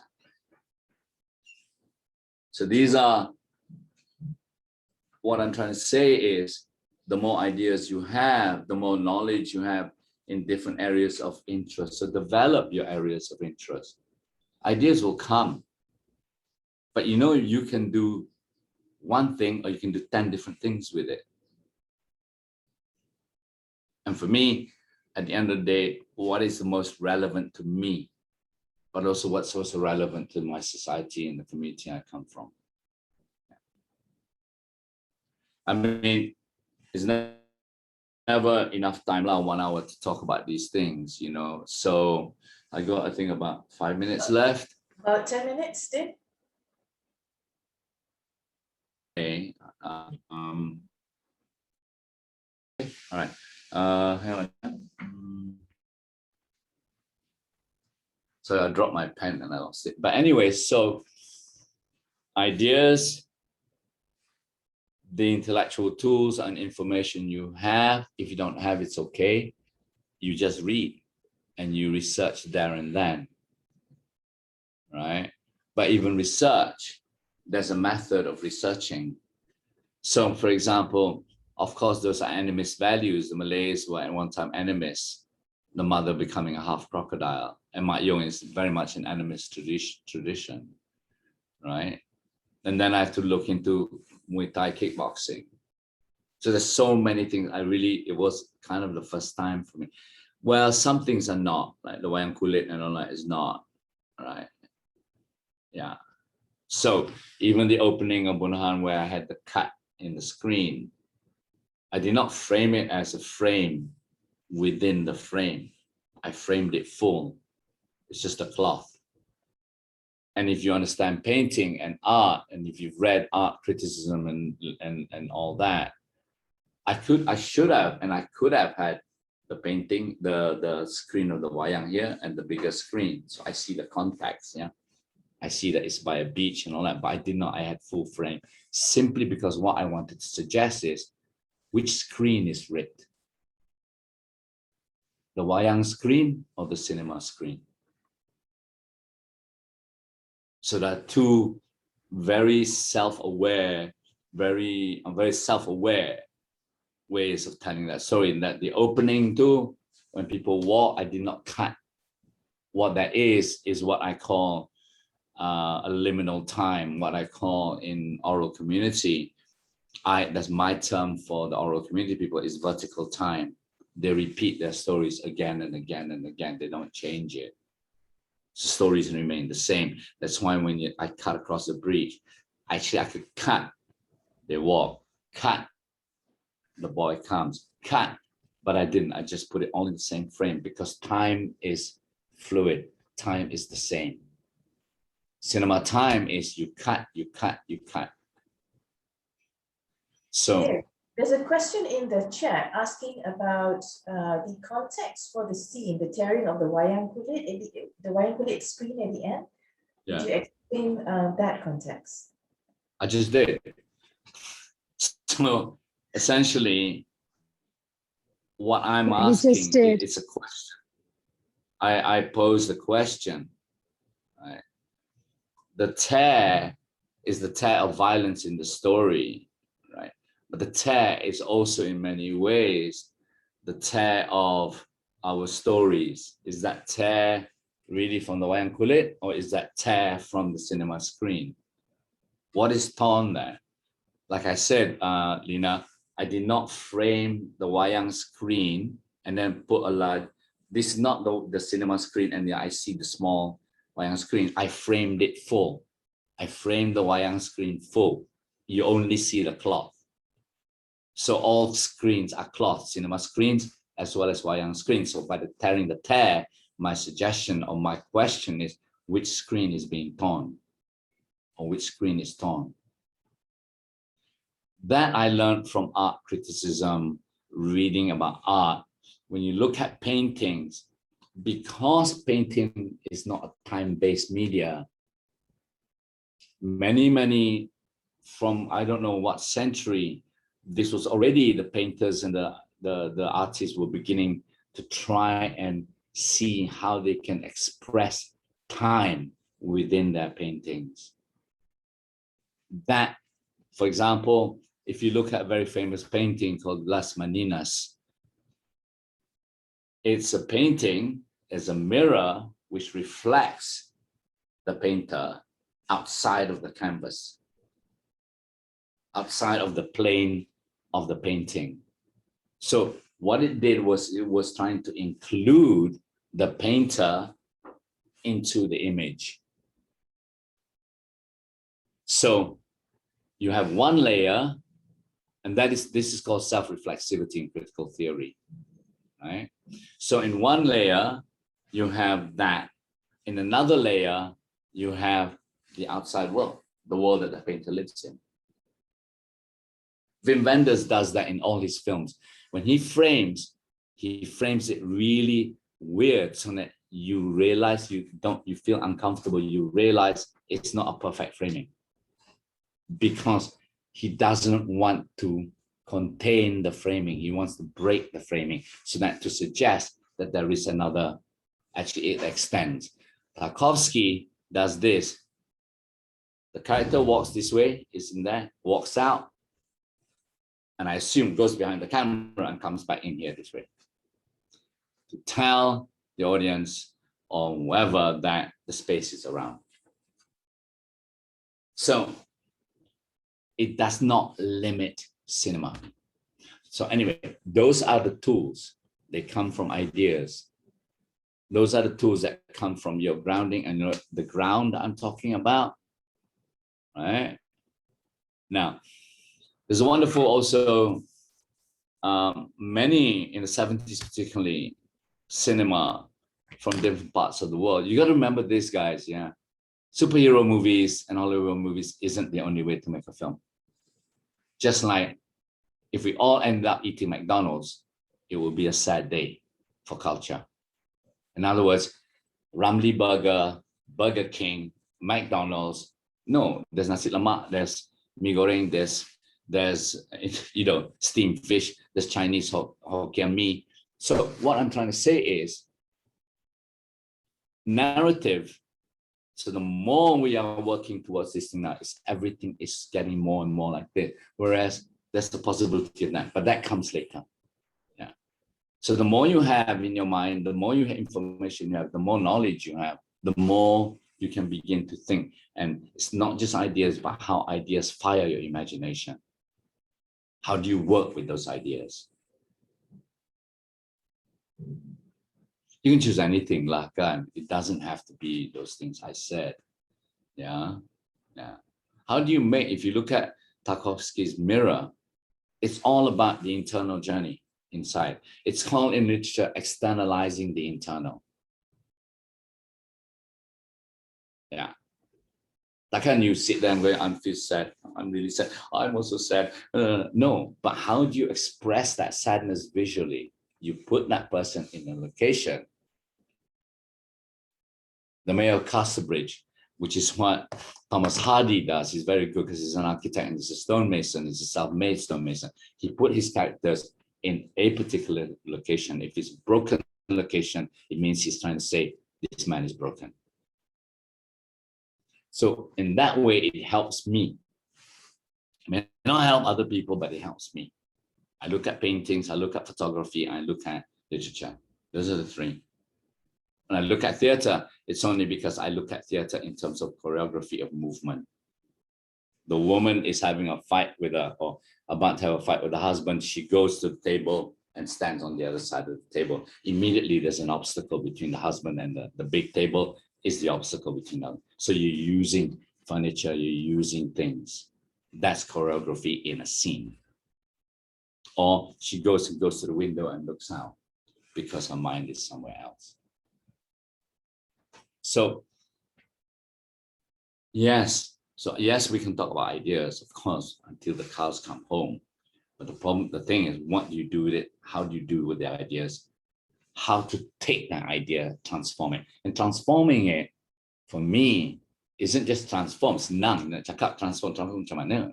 So these are, what I'm trying to say is, the more ideas you have, the more knowledge you have in different areas of interest. So develop your areas of interest. Ideas will come, but you know, you can do one thing or you can do 10 different things with it. And for me, at the end of the day, what is the most relevant to me, but also what's also relevant to my society and the community I come from. I mean, it's never enough time, like 1 hour to talk about these things, you know. So I got, I think, about 5 minutes left. About 10 minutes, Dain? Okay. All right. Hang on. So I dropped my pen and I lost it. But anyway, so ideas, the intellectual tools and information you have. If you don't have, it's okay. You just read and you research there and then, right? But even research, there's a method of researching. So for example, of course, those are animist values. The Malays were at one time animists, the mother becoming a half crocodile. And Mat Yong is very much an animist tradition, right? And then I have to look into Muay Thai kickboxing. So there's so many things. It was kind of the first time for me. Well, some things are not, like the wayang kulit and all that is not, right? Yeah. So even the opening of Bunahan where I had the cut in the screen, I did not frame it as a frame within the frame. I framed it full. It's just a cloth. And if you understand painting and art, and if you've read art criticism and all that, I should have, and I could have had the painting, the screen of the wayang here and the bigger screen. So I see the context, yeah. I see that it's by a beach and all that, but I did not, I had full frame, simply because what I wanted to suggest is, which screen is rigged? The wayang screen or the cinema screen? So there are two very self-aware, very self-aware ways of telling that story. In that the opening too, when people walk, I did not cut. What that is what I call a liminal time, what I call in oral community. That's my term for the oral community people, is vertical time. They repeat their stories again and again and again. They don't change it. Stories remain the same. That's why when I cut across the bridge, actually I could cut. They walk, cut. The boy comes, cut. But I didn't. I just put it all in the same frame because time is fluid. Time is the same. Cinema time is you cut, you cut, you cut. So Here, there's a question in the chat asking about the context for the scene, the tearing of the wayang kulit, the wayang kulit screen at the end. yeah, Could you explain that context? I just did. So essentially, what I'm Yeah, he just asking, did. it's a question. I pose the question, right? The tear is the tear of violence in the story, right? But the tear is also in many ways the tear of our stories. Is that tear really from the wayang kulit, or is that tear from the cinema screen? What is torn there? Like I said, Lina, I did not frame the wayang screen and then put a large, this is not the cinema screen and I see the small wayang screen. I framed it full. I framed the wayang screen full. You only see the cloth. So all screens are cloth, cinema screens, as well as wayang screens. So by tearing the tear, my suggestion or my question is, which screen is being torn, or which screen is torn? That I learned from art criticism, reading about art. When you look at paintings, because painting is not a time-based media, many from I don't know what century, this was already the painters and the artists were beginning to try and see how they can express time within their paintings. That, for example, if you look at a very famous painting called Las Meninas, it's a painting as a mirror which reflects the painter outside of the canvas, outside of the plane of the painting. So what it did was it was trying to include the painter into the image. So you have one layer, and this is called self-reflexivity in critical theory, right? So in one layer, you have that. In another layer, you have the outside world, the world that the painter lives in. Wim Wenders does that in all his films. When he frames it really weird so that you realize you feel uncomfortable, you realize it's not a perfect framing, because he doesn't want to contain the framing. He wants to break the framing so that to suggest that there is another, actually it extends. Tarkovsky does this. The character walks this way, is in there, walks out, and I assume goes behind the camera and comes back in here this way, to tell the audience or whoever that the space is around. So it does not limit cinema. So anyway, those are the tools. They come from ideas. Those are the tools that come from your grounding and the ground I'm talking about, right? Now, there's a wonderful also, many in the 70s, particularly cinema from different parts of the world. You got to remember this, guys, yeah. Superhero movies and Hollywood movies isn't the only way to make a film. Just like if we all end up eating McDonald's, it will be a sad day for culture. In other words, Ramly Burger, Burger King, McDonald's, no, there's nasi lemak, there's mee goreng, there's steamed fish, there's Chinese Hokkien mee. So what I'm trying to say is narrative. So the more we are working towards this thing now, everything is getting more and more like this. Whereas there's the possibility of that, but that comes later. Yeah. So the more you have in your mind, the more information you have, the more knowledge you have, the more you can begin to think. And it's not just ideas, but how ideas fire your imagination. How do you work with those ideas? You can choose anything, like it doesn't have to be those things I said. Yeah. How do you make, if you look at Tarkovsky's Mirror, it's all about the internal journey inside. It's called in literature externalizing the internal. Yeah. Like, can you sit there and go, I feel sad, I'm really sad, I'm also sad. No, but how do you express that sadness visually? You put that person in a location. The Mayor of Casterbridge, which is what Thomas Hardy does. He's very good because he's an architect and he's a stonemason. He's a self-made stonemason. He put his characters in a particular location. If it's a broken location, it means he's trying to say this man is broken. So in that way, it helps me. I mean, not help other people, but it helps me. I look at paintings, I look at photography, I look at literature. Those are the three. When I look at theater, it's only because I look at theater in terms of choreography of movement. The woman is having a fight with or about to have a fight with the husband. She goes to the table and stands on the other side of the table. Immediately, there's an obstacle between the husband and the big table is the obstacle between them. So you're using furniture, you're using things. That's choreography in a scene. Or she goes to the window and looks out because her mind is somewhere else. So yes, we can talk about ideas, of course, until the cows come home. But the thing is, what do you do with it? How do you do with the ideas? How to take that idea, transform it. And transforming it, for me, isn't just transform, senang nak cakap transform macam mana.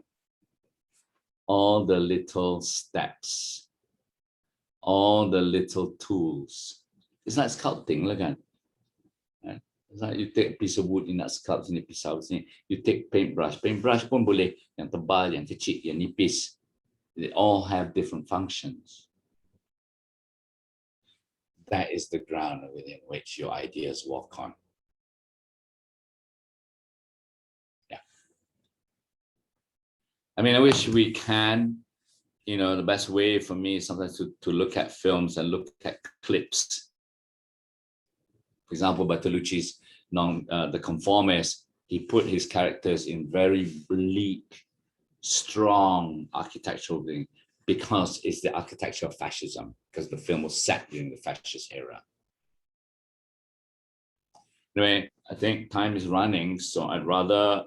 All the little steps, all the little tools. It's like sculpting lah kan. It's like you take a piece of wood, you nak sculpt sini, pisau sini. You take paintbrush pun boleh, yang tebal, yang kecil, yang nipis. They all have different functions. That is the ground within which your ideas walk on. Yeah. I mean, I wish we can, you know, the best way for me is sometimes to look at films and look at clips. For example, Bertolucci's The Conformist, he put his characters in very bleak, strong architectural thing because it's the architecture of fascism, because the film was set during the fascist era. Anyway, I think time is running, so I'd rather,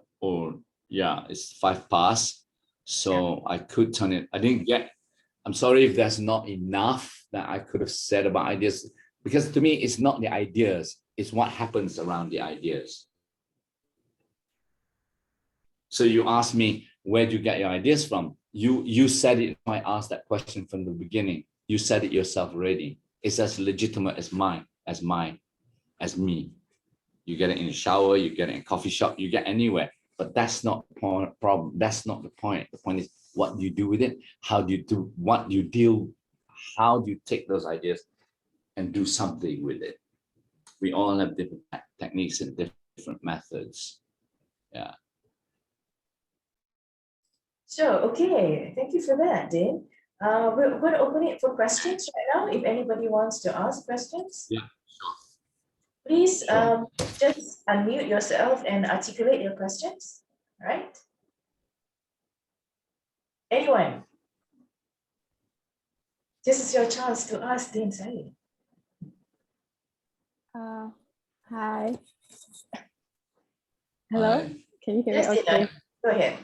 it's 5 past, so I could turn it. I'm sorry if there's not enough that I could have said about ideas, because to me, it's not the ideas, it's what happens around the ideas. So you asked me, where do you get your ideas from? You said it, I asked that question from the beginning. You said it yourself already. It's as legitimate as me. You get it in a shower, you get it in a coffee shop, you get anywhere. But that's not the problem. That's not the point. The point is, what do you do with it? How do you do, what do you deal, how do you take those ideas and do something with it? We all have different techniques and different methods. Yeah. So, okay, thank you for that, Dain. We're going to open it for questions right now. If anybody wants to ask questions, Yeah, please sure. just unmute yourself and articulate your questions. All right? Anyone? This is your chance to ask Dain Said. Hi. Hello. Hi. Can you hear me? Yes, Okay. Dain, go ahead.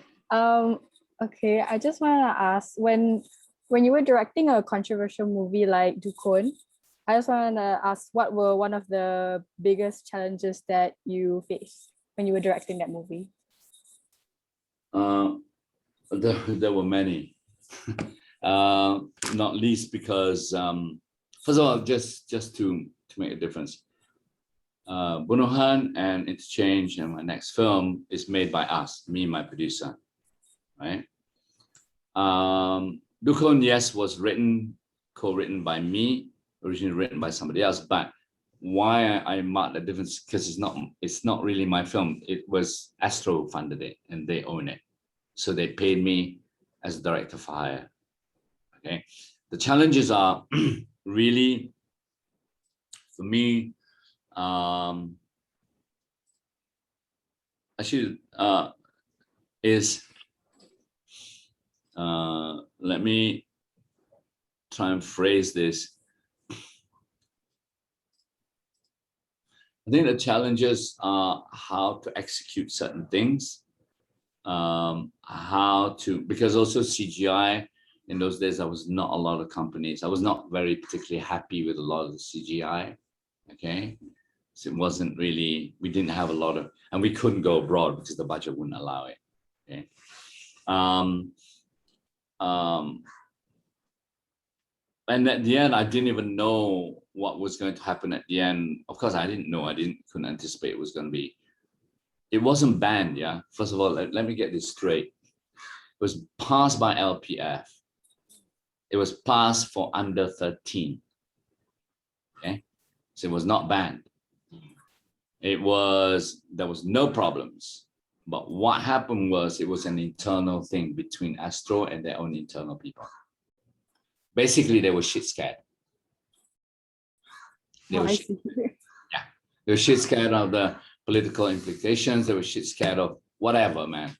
Okay. I just want to ask, when you were directing a controversial movie like Dukun, I just want to ask, what were one of the biggest challenges that you faced when you were directing that movie? There were many, not least because, first of all, just to make a difference, Bunuhan and Interchange and my next film is made by us, me, my producer, right? Dukun, yes, was co-written by me, originally written by somebody else, but why I marked the difference, because it's not really my film. It was Astro funded it and they own it. So they paid me as director for hire. Okay. The challenges are really, for me, let me try and phrase this. I think the challenges are how to execute certain things, because also CGI, in those days, there was not a lot of companies. I was not very particularly happy with a lot of the CGI, okay? So it wasn't really, we didn't have a lot of, and we couldn't go abroad because the budget wouldn't allow it, okay? And at the end, I didn't even know what was going to happen at the end. Of course, I didn't know, couldn't anticipate it was going to be. It wasn't banned, yeah? First of all, let me get this straight. It was passed by LPF. It was passed for under 13, okay? So it was not banned. There was no problems. But what happened was, it was an internal thing between Astro and their own internal people. Basically, they were shit scared. They were shit scared of the political implications. They were shit scared of whatever, man.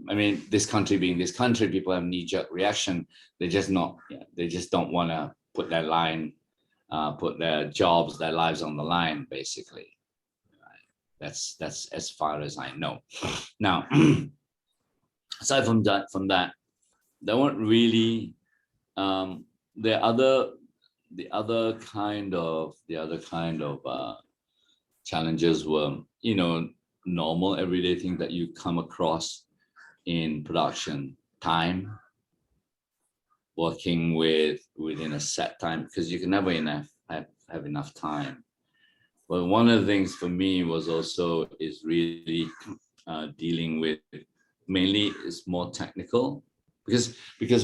I mean, this country being this country, people have knee-jerk reaction. They just don't want to put their jobs, their lives on the line, basically. That's as far as I know. Now, aside from that, there weren't really the other kind of challenges were, you know, normal everyday things that you come across in production. Time, working within a set time, because you can never have enough time. But one of the things for me was also is really dealing with, mainly is more technical, because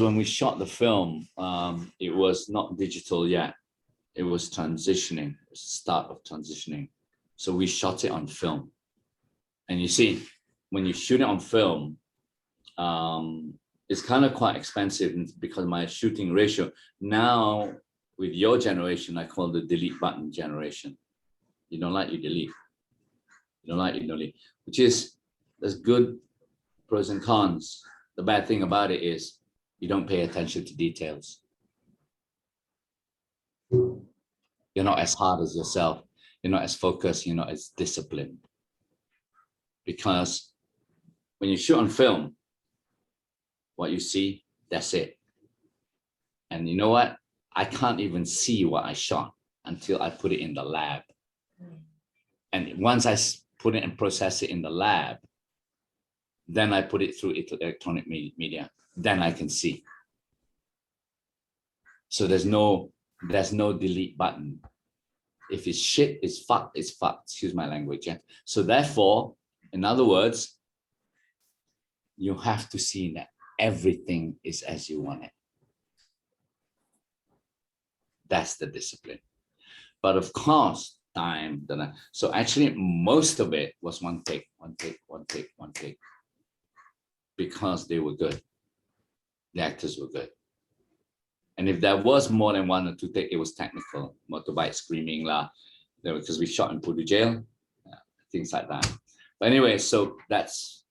when we shot the film, it was not digital yet. It was transitioning. It was the start of transitioning. So we shot it on film. And you see, when you shoot it on film, it's kind of quite expensive because my shooting ratio now, with your generation, I call the delete button generation. You don't like, you delete. You don't like, you delete. Which is, there's good pros and cons. The bad thing about it is you don't pay attention to details. You're not as hard as yourself. You're not as focused. You're not as disciplined. Because when you shoot on film, what you see, that's it. And you know what? I can't even see what I shot until I put it in the lab. And once I put it and process it in the lab, then I put it through electronic media. Then I can see. So there's no delete button. If it's shit, it's fucked, it's fucked. Excuse my language. Yeah? So therefore, in other words, you have to see that everything is as you want it. That's the discipline. But of course, time. So actually, most of it was one take. Because they were good. The actors were good. And if there was more than one or two takes, it was technical. Motorbike screaming lah, because we shot in Pudu jail, things like that. But anyway, so that's.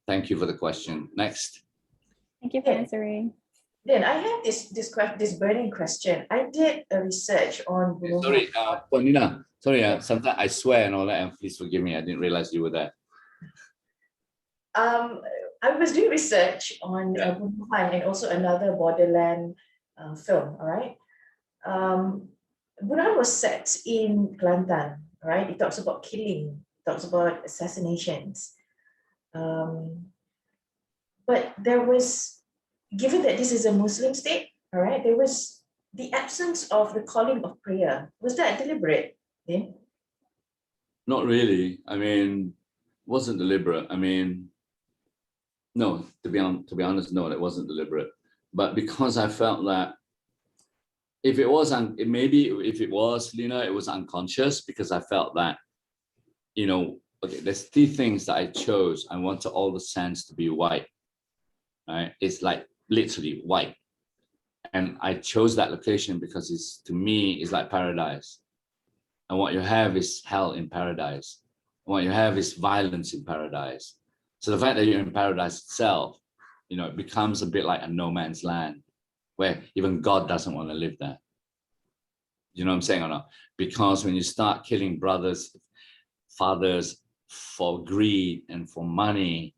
Thank you for the question. Next. Thank you for answering. Then I have this burning question. I did a research on. Sorry, Nina. Sorry, sometimes I swear and all that, and please forgive me. I didn't realize you were there. I was doing research on Bunuhan and also another borderland film. All right. Bunuhan was set in Kelantan. All right. It talks about killing. It talks about assassinations. But there was, given that this is a Muslim state, all right, there was the absence of the calling of prayer. Was that deliberate? Then? Not really. I mean, wasn't deliberate. I mean, no. To be honest, no, it wasn't deliberate. But because I felt that if it was, if it was, Lina, it was unconscious, because I felt that, you know, okay, there's three things that I chose. I wanted all the sands to be white. Right? It's like literally white. And I chose that location because it's, to me, it's like paradise. And what you have is hell in paradise. And what you have is violence in paradise. So the fact that you're in paradise itself, you know, it becomes a bit like a no man's land where even God doesn't want to live there. You know what I'm saying or not? Because when you start killing brothers, fathers for greed and for money,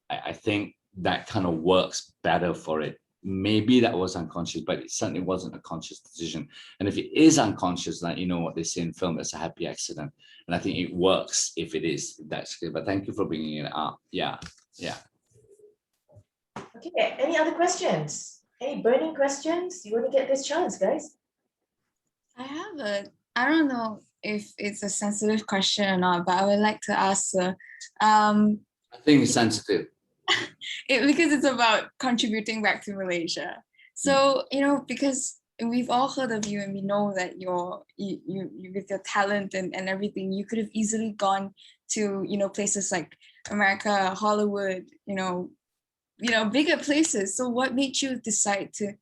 I think that kind of works better for it. Maybe that was unconscious, but it certainly wasn't a conscious decision. And if it is unconscious, like, you know what they say in film, it's a happy accident. And I think it works if it is. That's good. But thank you for bringing it up. Yeah. Okay, any other questions? Any burning questions? You want to get this chance, guys? I don't know if it's a sensitive question or not, but I would like to ask, I think it's sensitive. because it's about contributing back to Malaysia. So, you know, because we've all heard of you and we know that you with your talent and everything, you could have easily gone to, you know, places like America, Hollywood, you know, bigger places. So what made you decide to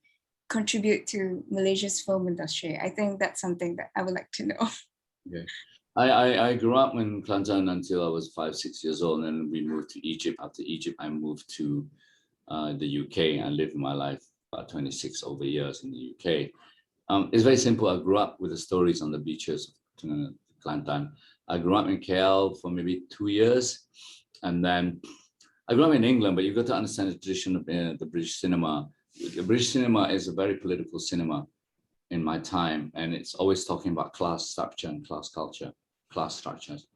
contribute to Malaysia's film industry? I think that's something that I would like to know. Okay. I grew up in Kelantan until I was 5-6 years old, and then we moved to Egypt. After Egypt, I moved to the UK. I lived my life about 26 over years in the UK. It's very simple. I grew up with the stories on the beaches of Kelantan. I grew up in KL for maybe 2 years, and then I grew up in England, but you've got to understand the tradition of the British cinema. The British cinema is a very political cinema in my time, and it's always talking about class structure and class culture, class structures.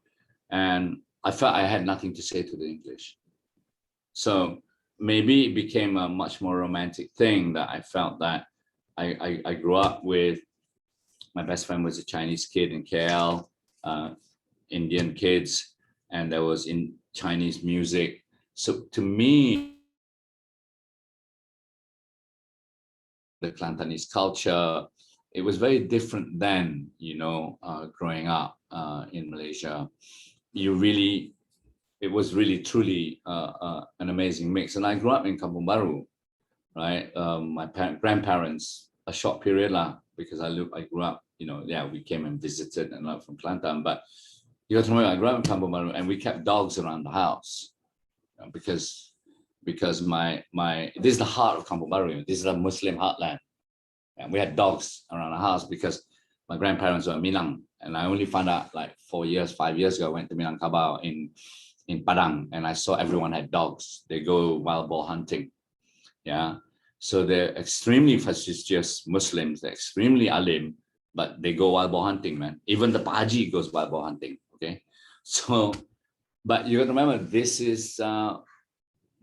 And I felt I had nothing to say to the English. So maybe it became a much more romantic thing that I felt that I grew up with. My best friend was a Chinese kid in KL, Indian kids, and there was in Chinese music. So to me, the Kelantanese culture, it was very different then, you know, growing up in Malaysia. It was really truly an amazing mix. And I grew up in Kampung Baru, right? My grandparents, a short period lah, because I grew up, you know, yeah, we came and visited and from Kelantan, but you got to remember, I grew up in Kampung Baru and we kept dogs around the house, you know, because this is the heart of Kampung Baru. This is a Muslim heartland, and we had dogs around the house because my grandparents were Minang, and I only found out like 5 years ago. I went to Minangkabau in Padang, and I saw everyone had dogs. They go wild boar hunting, yeah. So they're extremely fastidious Muslims. They're extremely alim, but they go wild boar hunting, man. Even the Paji goes wild boar hunting. Okay, so, but you got to remember, this is.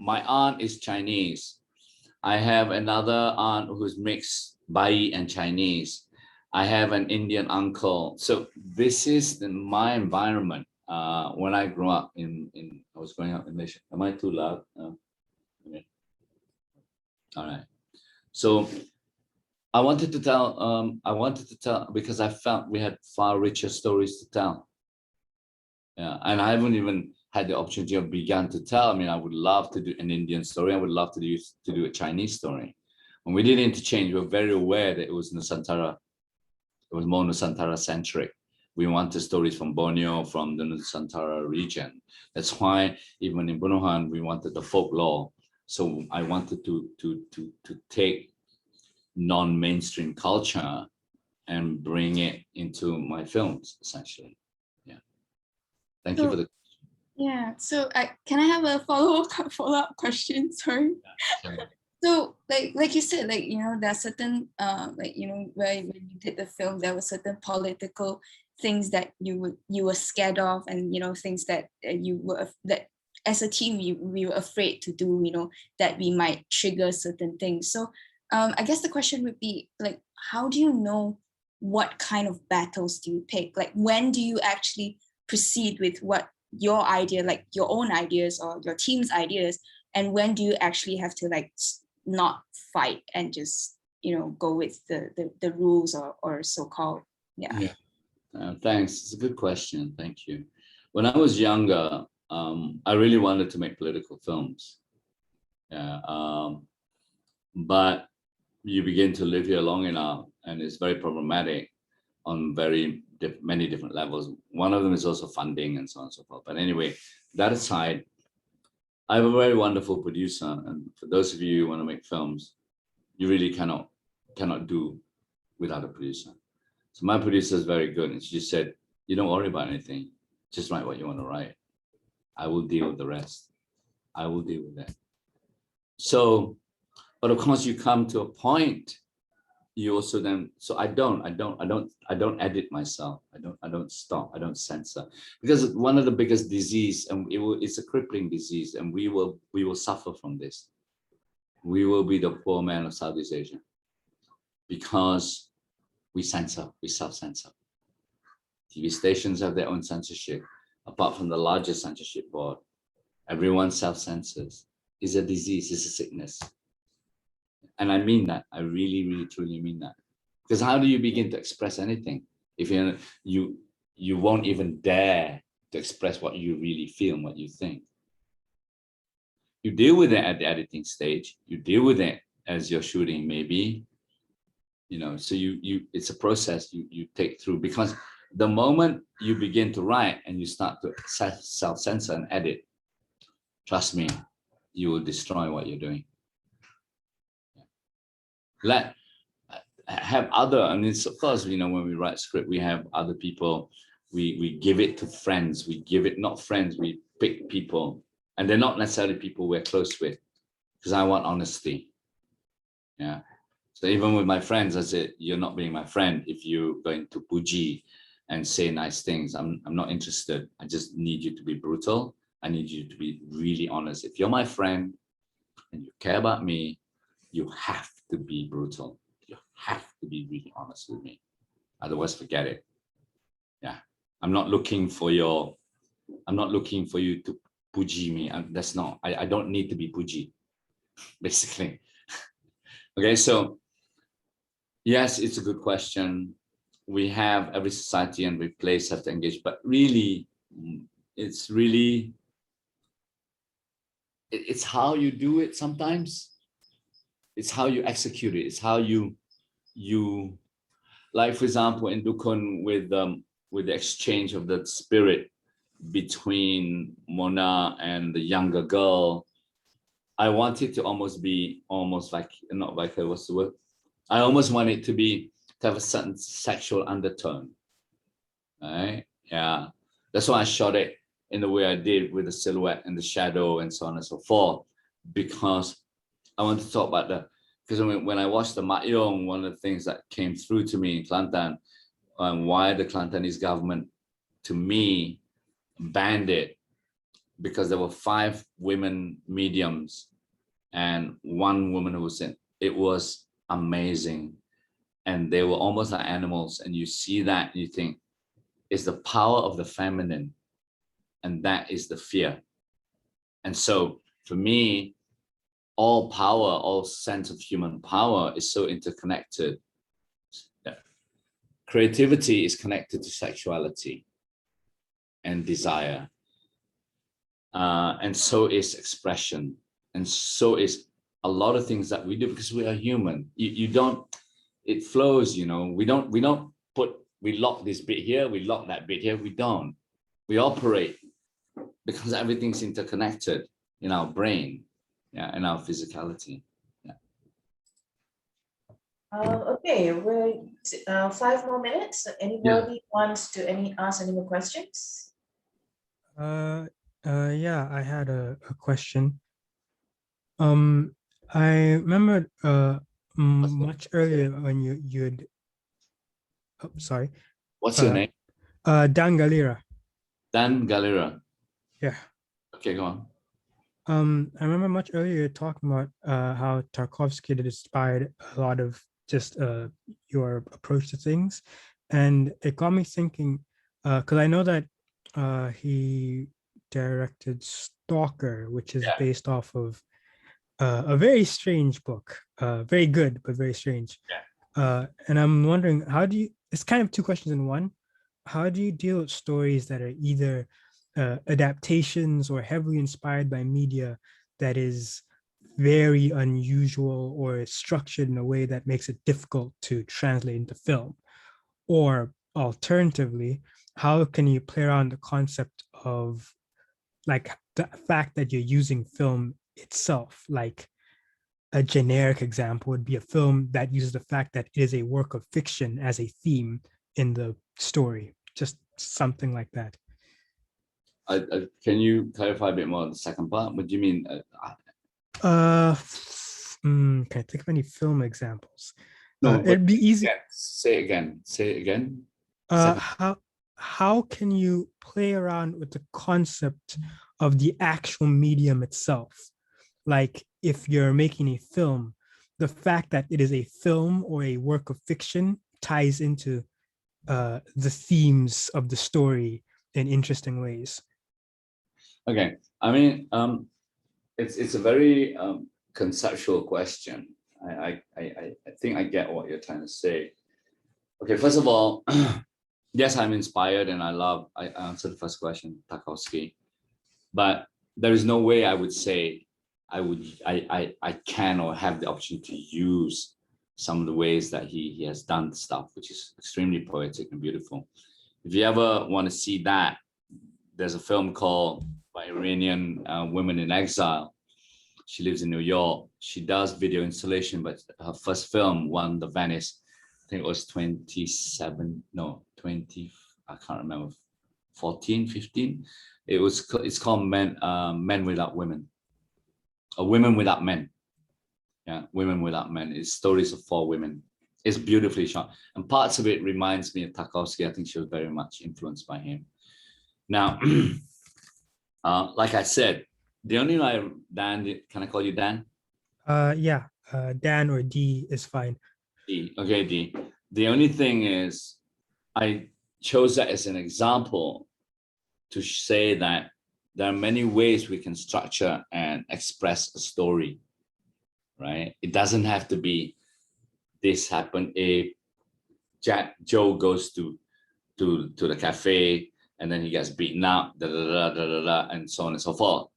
My aunt is Chinese. I have another aunt who's mixed Bai and Chinese. I have an Indian uncle. So this is my environment. When I grew up I was growing up in Malaysia. Am I too loud? Okay. All right. So I wanted to tell because I felt we had far richer stories to tell. Yeah, and I haven't even had the opportunity of begun to tell. I mean, I would love to do an Indian story. I would love to do a Chinese story. When we did Interchange, we were very aware that it was Nusantara. It was more Nusantara centric. We wanted stories from Borneo, from the Nusantara region. That's why even in Bunuhan, we wanted the folklore. So I wanted to take non-mainstream culture and bring it into my films, essentially. Yeah. Thank you for the. Yeah, so can I have a follow-up question? Sorry. Yeah, sure. So like you said, like, you know, there are certain like, you know, when you did the film, there were certain political things that you were scared of, and, you know, things that that as a team we were afraid to do, you know, that we might trigger certain things. So I guess the question would be, like, how do you know what kind of battles do you pick? Like, when do you actually proceed with what your idea, like your own ideas or your team's ideas, and when do you actually have to, like, not fight and just, you know, go with the rules or so-called? Yeah. Thanks. It's a good question. Thank you. When I was younger, I really wanted to make political films. Yeah, but you begin to live here long enough, and it's very problematic on many different levels. One of them is also funding and so on and so forth. But anyway, that aside, I have a very wonderful producer, and for those of you who want to make films, you really cannot do without a producer. So my producer is very good, and she just said, "You don't worry about anything. Just write what you want to write. I will deal with the rest. I will deal with that." So, but of course, you come to a point. You also then, so I don't edit myself. I don't stop. I don't censor, because one of the biggest disease, and it's a crippling disease, and we will suffer from this. We will be the poor man of Southeast Asia, because we censor, we self-censor. TV stations have their own censorship. Apart from the largest censorship board, everyone self-censors. It's a disease. It's a sickness. And I mean that. I really, really, truly mean that. Because how do you begin to express anything if you won't even dare to express what you really feel and what you think? You deal with it at the editing stage. You deal with it as you're shooting, maybe. You know, so it's a process you take through, because the moment you begin to write and you start to self-censor and edit, trust me, you will destroy what you're doing. Have other, I mean, of course, you know, when we write script, we have other people we give it to friends. We give it, not friends, we pick people, and they're not necessarily people we're close with, because I want honesty. Yeah. So even with my friends, I said, you're not being my friend if you're going to puji and say nice things. I'm not interested. I just need you to be brutal. I need you to be really honest. If you're my friend and you care about me, you have to be brutal. You have to be really honest with me. Otherwise, forget it. Yeah. I'm not looking for you to puji me. That's not, I don't need to be puji, basically. Okay, so yes, it's a good question. We have every society and every place have to engage, but really, it's how you do it sometimes. It's how you execute it. It's how you like, for example, in Dukun with the exchange of the spirit between Mona and the younger girl. I want it to almost like, not like, what's the word? I almost want it to have a certain sexual undertone, right? Yeah, that's why I shot it in the way I did with the silhouette and the shadow and so on and so forth, because I want to talk about because when I watched the Mak Yong, one of the things that came through to me in Kelantan, why the Kelantanese government, to me, banned it, because there were 5 women mediums and 1 woman who was in. It was amazing, and they were almost like animals. And you see that, and you think, it's the power of the feminine, and that is the fear. And so, for me, all power, all sense of human power is so interconnected. Yeah. Creativity is connected to sexuality and desire. And so is expression. And so is a lot of things that we do, because we are human. You don't, it flows, you know. We lock this bit here, we lock that bit here. We don't. We operate because everything's interconnected in our brain, yeah, in our physicality. Yeah. Okay, we're 5 more minutes. Anybody wants to ask any more questions? Yeah, I had a question. I remember much earlier when you'd sorry. What's your name? Dan Galera. Dan Galera. Yeah. Okay, go on. I remember much earlier talking about how Tarkovsky had inspired a lot of just your approach to things, and it got me thinking, because I know that he directed Stalker, which is based off of a very strange book, very good but very strange. Yeah. And I'm wondering, how do you? It's kind of 2 questions in one. How do you deal with stories that are either adaptations or heavily inspired by media that is very unusual or structured in a way that makes it difficult to translate into film? Or alternatively, how can you play around the concept of like the fact that you're using film itself? Like a generic example would be a film that uses the fact that it is a work of fiction as a theme in the story, just something like that. Can you clarify a bit more on the second part? What do you mean? Can I think of any film examples? No, it'd be easy. Say it again. How can you play around with the concept of the actual medium itself? Like if you're making a film, the fact that it is a film or a work of fiction ties into the themes of the story in interesting ways. Okay, I mean, it's a very conceptual question. I think I get what you're trying to say. Okay, first of all, yes, I'm inspired and I answered the first question, Tarkovsky, but there is no way I would say I can or have the opportunity to use some of the ways that he has done stuff, which is extremely poetic and beautiful. If you ever want to see that, there's a film called by Iranian Women in Exile. She lives in New York. She does video installation, but her first film won the Venice, I think it was 20, I can't remember, 14, 15. It's called Men Without Women, or Women Without Men. Yeah, Women Without Men. It's stories of 4 women. It's beautifully shot, and parts of it reminds me of Tarkovsky. I think she was very much influenced by him. Now, like I said, the only way, Dan, can I call you Dan? Yeah, Dan or D is fine. D. Okay, D. The only thing is, I chose that as an example to say that there are many ways we can structure and express a story, right? It doesn't have to be this happened. Joe goes to the cafe and then he gets beaten up, and so on and so forth.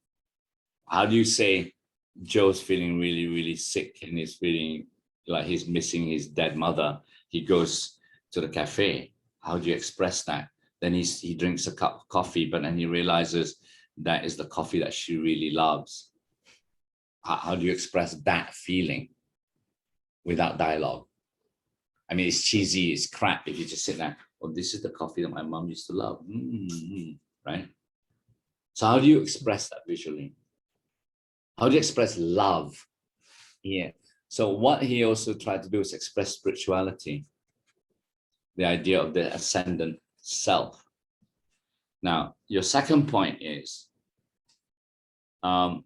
How do you say Joe's feeling really, really sick and he's feeling like he's missing his dead mother? He goes to the cafe. How do you express that? Then he drinks a cup of coffee, but then he realizes that is the coffee that she really loves. How do you express that feeling without dialogue? I mean, it's cheesy, it's crap if you just sit there. Oh, this is the coffee that my mom used to love, right? So how do you express that visually? How do you express love here? So what he also tried to do is express spirituality, the idea of the ascendant self. Now, your second point is, I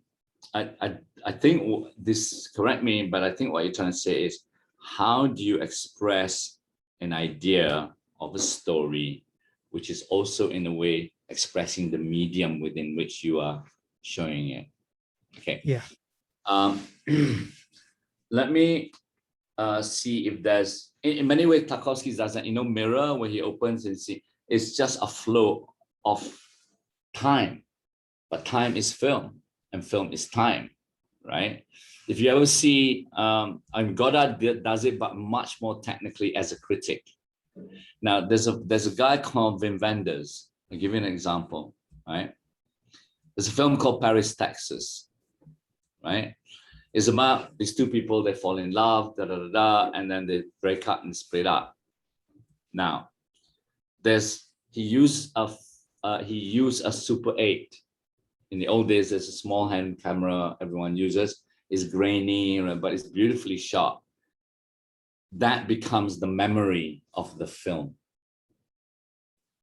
think this, correct me, but I think what you're trying to say is, how do you express an idea of a story, which is also in a way expressing the medium within which you are showing it? Okay. Yeah. Let me see if there's, in many ways, Tarkovsky does that, mirror, where he opens and see, it's just a flow of time, but time is film and film is time, right? If you ever see, and Godard does it, but much more technically as a critic. Now, there's a guy called Wim Wenders. I'll give you an example, right? There's a film called Paris, Texas, right? It's about these 2 people, they fall in love, and then they break up and split up. Now, he used a Super 8. In the old days, there's a small hand camera everyone uses. It's grainy, but it's beautifully shot. That becomes the memory of the film.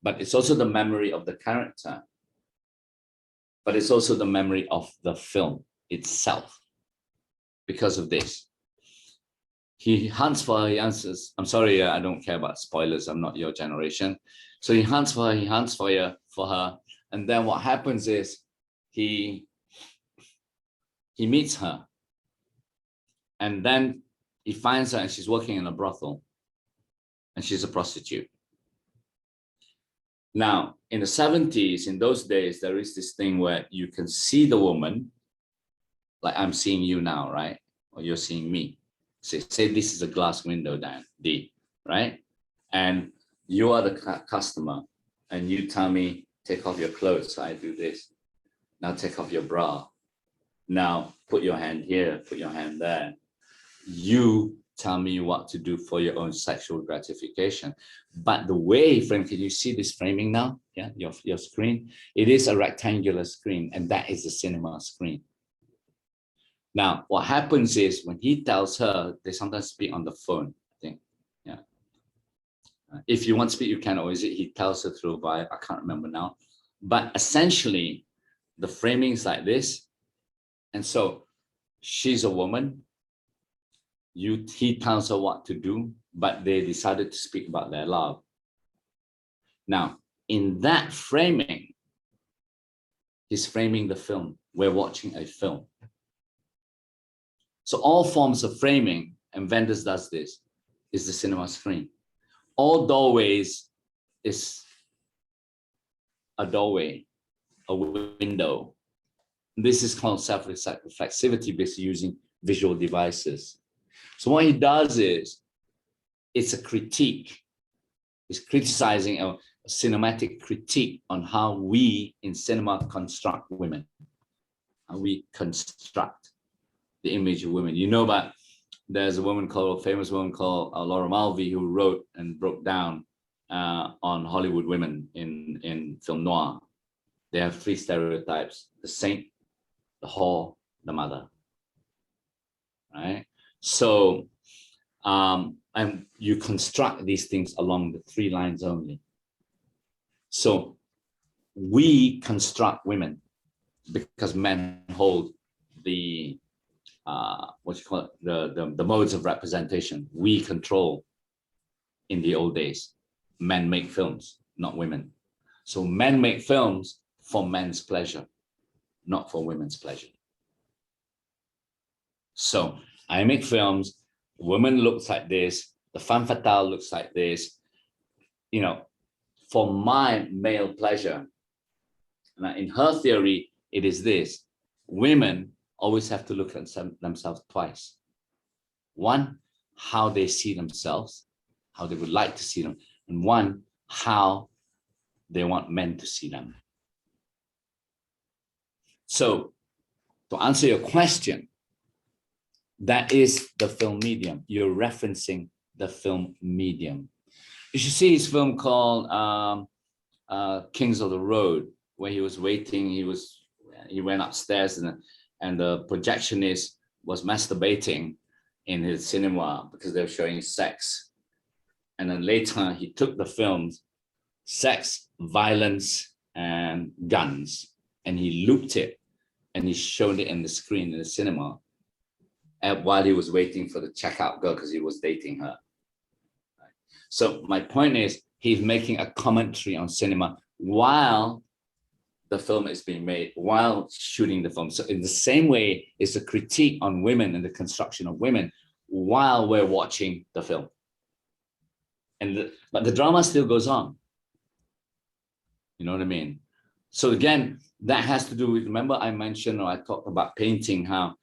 But it's also the memory of the character. But it's also the memory of the film itself. Because of this, he hunts for her, he answers, I'm sorry, I don't care about spoilers, I'm not your generation. So he hunts for her, and then what happens is he meets her, and then he finds her and she's working in a brothel, and she's a prostitute. Now, in the 70s, in those days, there is this thing where you can see the woman, like I'm seeing you now, right? Or you're seeing me. Say this is a glass window, Dan, D, right? And you are the customer, and you tell me, take off your clothes. So I do this. Now take off your bra. Now put your hand here, put your hand there. You tell me what to do for your own sexual gratification. But the way frame, can you see this framing now? Yeah, your screen. It is a rectangular screen, and that is the cinema screen. Now, what happens is when he tells her, they sometimes speak on the phone, I think. Yeah. If you want to speak, you can, or is it he tells her through by, I can't remember now. But essentially, the framing is like this. And so she's a woman. He tells her what to do, but they decided to speak about their love. Now, in that framing, he's framing the film. We're watching a film. So all forms of framing, and Wenders does this, is the cinema screen. All doorways is a doorway, a window. This is called self-reflexivity, basically using visual devices. So what he does is, it's a critique. He's criticizing a cinematic critique on how we in cinema construct women, how we construct the image of women. You know about, there's a famous woman called Laura Mulvey, who wrote and broke down on Hollywood women in film noir. They have 3 stereotypes: the saint, the whore, the mother. Right? So, and you construct these things along the 3 lines only. So we construct women because men hold the what you call it, the modes of representation. We control. In the old days, men make films, not women. So men make films for men's pleasure, not for women's pleasure. So I make films, women looks like this, the femme fatale looks like this, you know, for my male pleasure. Now, in her theory, it is this: women always have to look at themselves twice. One, how they see themselves, how they would like to see them, and one, how they want men to see them. So to answer your question, that is the film medium. You're referencing the film medium. You should see his film called Kings of the Road, where he was waiting, he went upstairs and the projectionist was masturbating in his cinema because they were showing sex. And then later he took the films, sex, violence, and guns, and he looped it and he showed it in the screen in the cinema while he was waiting for the checkout girl because he was dating her. So my point is, he's making a commentary on cinema while the film is being made, while shooting the film. So in the same way, it's a critique on women and the construction of women while we're watching the film. But the drama still goes on. You know what I mean? So again, that has to do with, remember I mentioned, or I talked about painting, how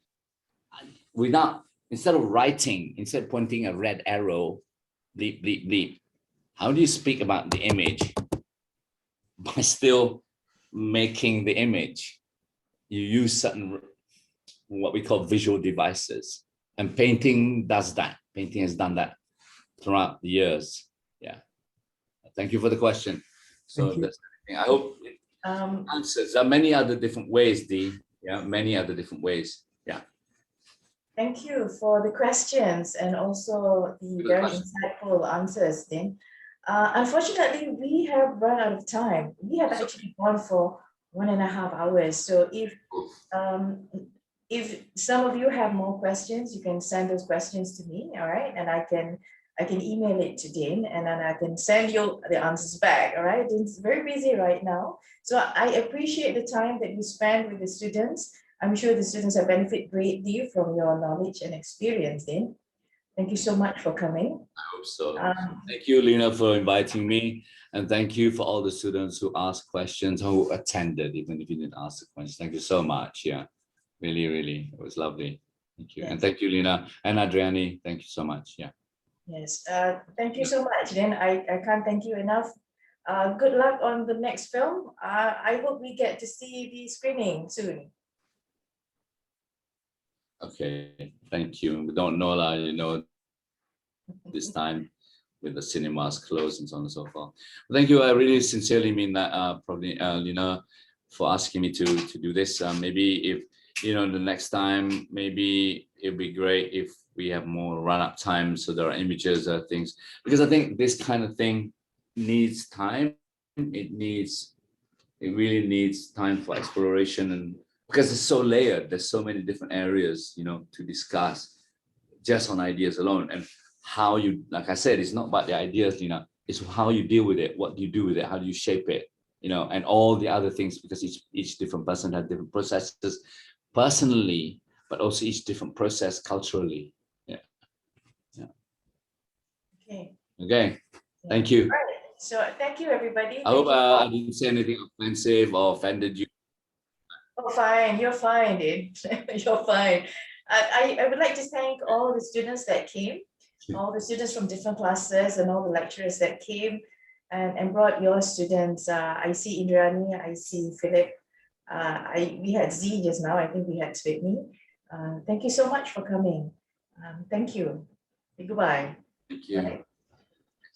instead of writing, instead of pointing a red arrow, bleep, bleep, bleep, how do you speak about the image by still making the image? You use certain, what we call visual devices, and painting does that. Painting has done that throughout the years. Yeah. Thank you for the question. So that's everything. I hope it answers. There are many other different ways, Dee. Yeah, many other different ways. Yeah. Thank you for the questions and also the very insightful answers, Dain. Unfortunately, we have run out of time. We have actually gone for 1.5 hours. So if some of you have more questions, you can send those questions to me, all right? And I can email it to Dain, and then I can send you the answers back, all right? Dain's very busy right now. So I appreciate the time that you spend with the students. I'm sure the students have benefited greatly from your knowledge and experience, Dain. Thank you so much for coming. I hope so. Thank you, Lena, for inviting me. And thank you for all the students who asked questions, who attended, even if you didn't ask the questions. Thank you so much. Yeah, really, really, it was lovely. Thank you. Yes. And thank you, Lena and Adriani. Thank you so much. Yeah. Yes, thank you so much. Then I can't thank you enough. Good luck on the next film. I hope we get to see the screening soon. Okay, thank you. We don't know, you know, this time with the cinemas closed and so on and so forth. But thank you. I really sincerely mean that, probably, Lena, for asking me to do this. Maybe if, you know, the next time, maybe it'd be great if we have more run-up time, so there are images or things, because I think this kind of thing needs time. It really needs time for exploration, and because it's so layered, there's so many different areas, you know, to discuss just on ideas alone. And how you, like I said, it's not about the ideas, you know, it's how you deal with it, what do you do with it, how do you shape it, you know, and all the other things, because each different person has different processes personally, but also each different process culturally. Yeah. Yeah. Okay. Okay. Thank you. All right. So thank you, everybody. I hope I didn't say anything offensive or offended you. Oh, fine. You're fine, Dain. You're fine. I would like to thank all the students that came, all the students from different classes and all the lecturers that came and brought your students. I see Indrani, I see Philip. We had Z just now. I think we had Sydney. Thank you so much for coming. Thank you. Goodbye. Thank you. Right.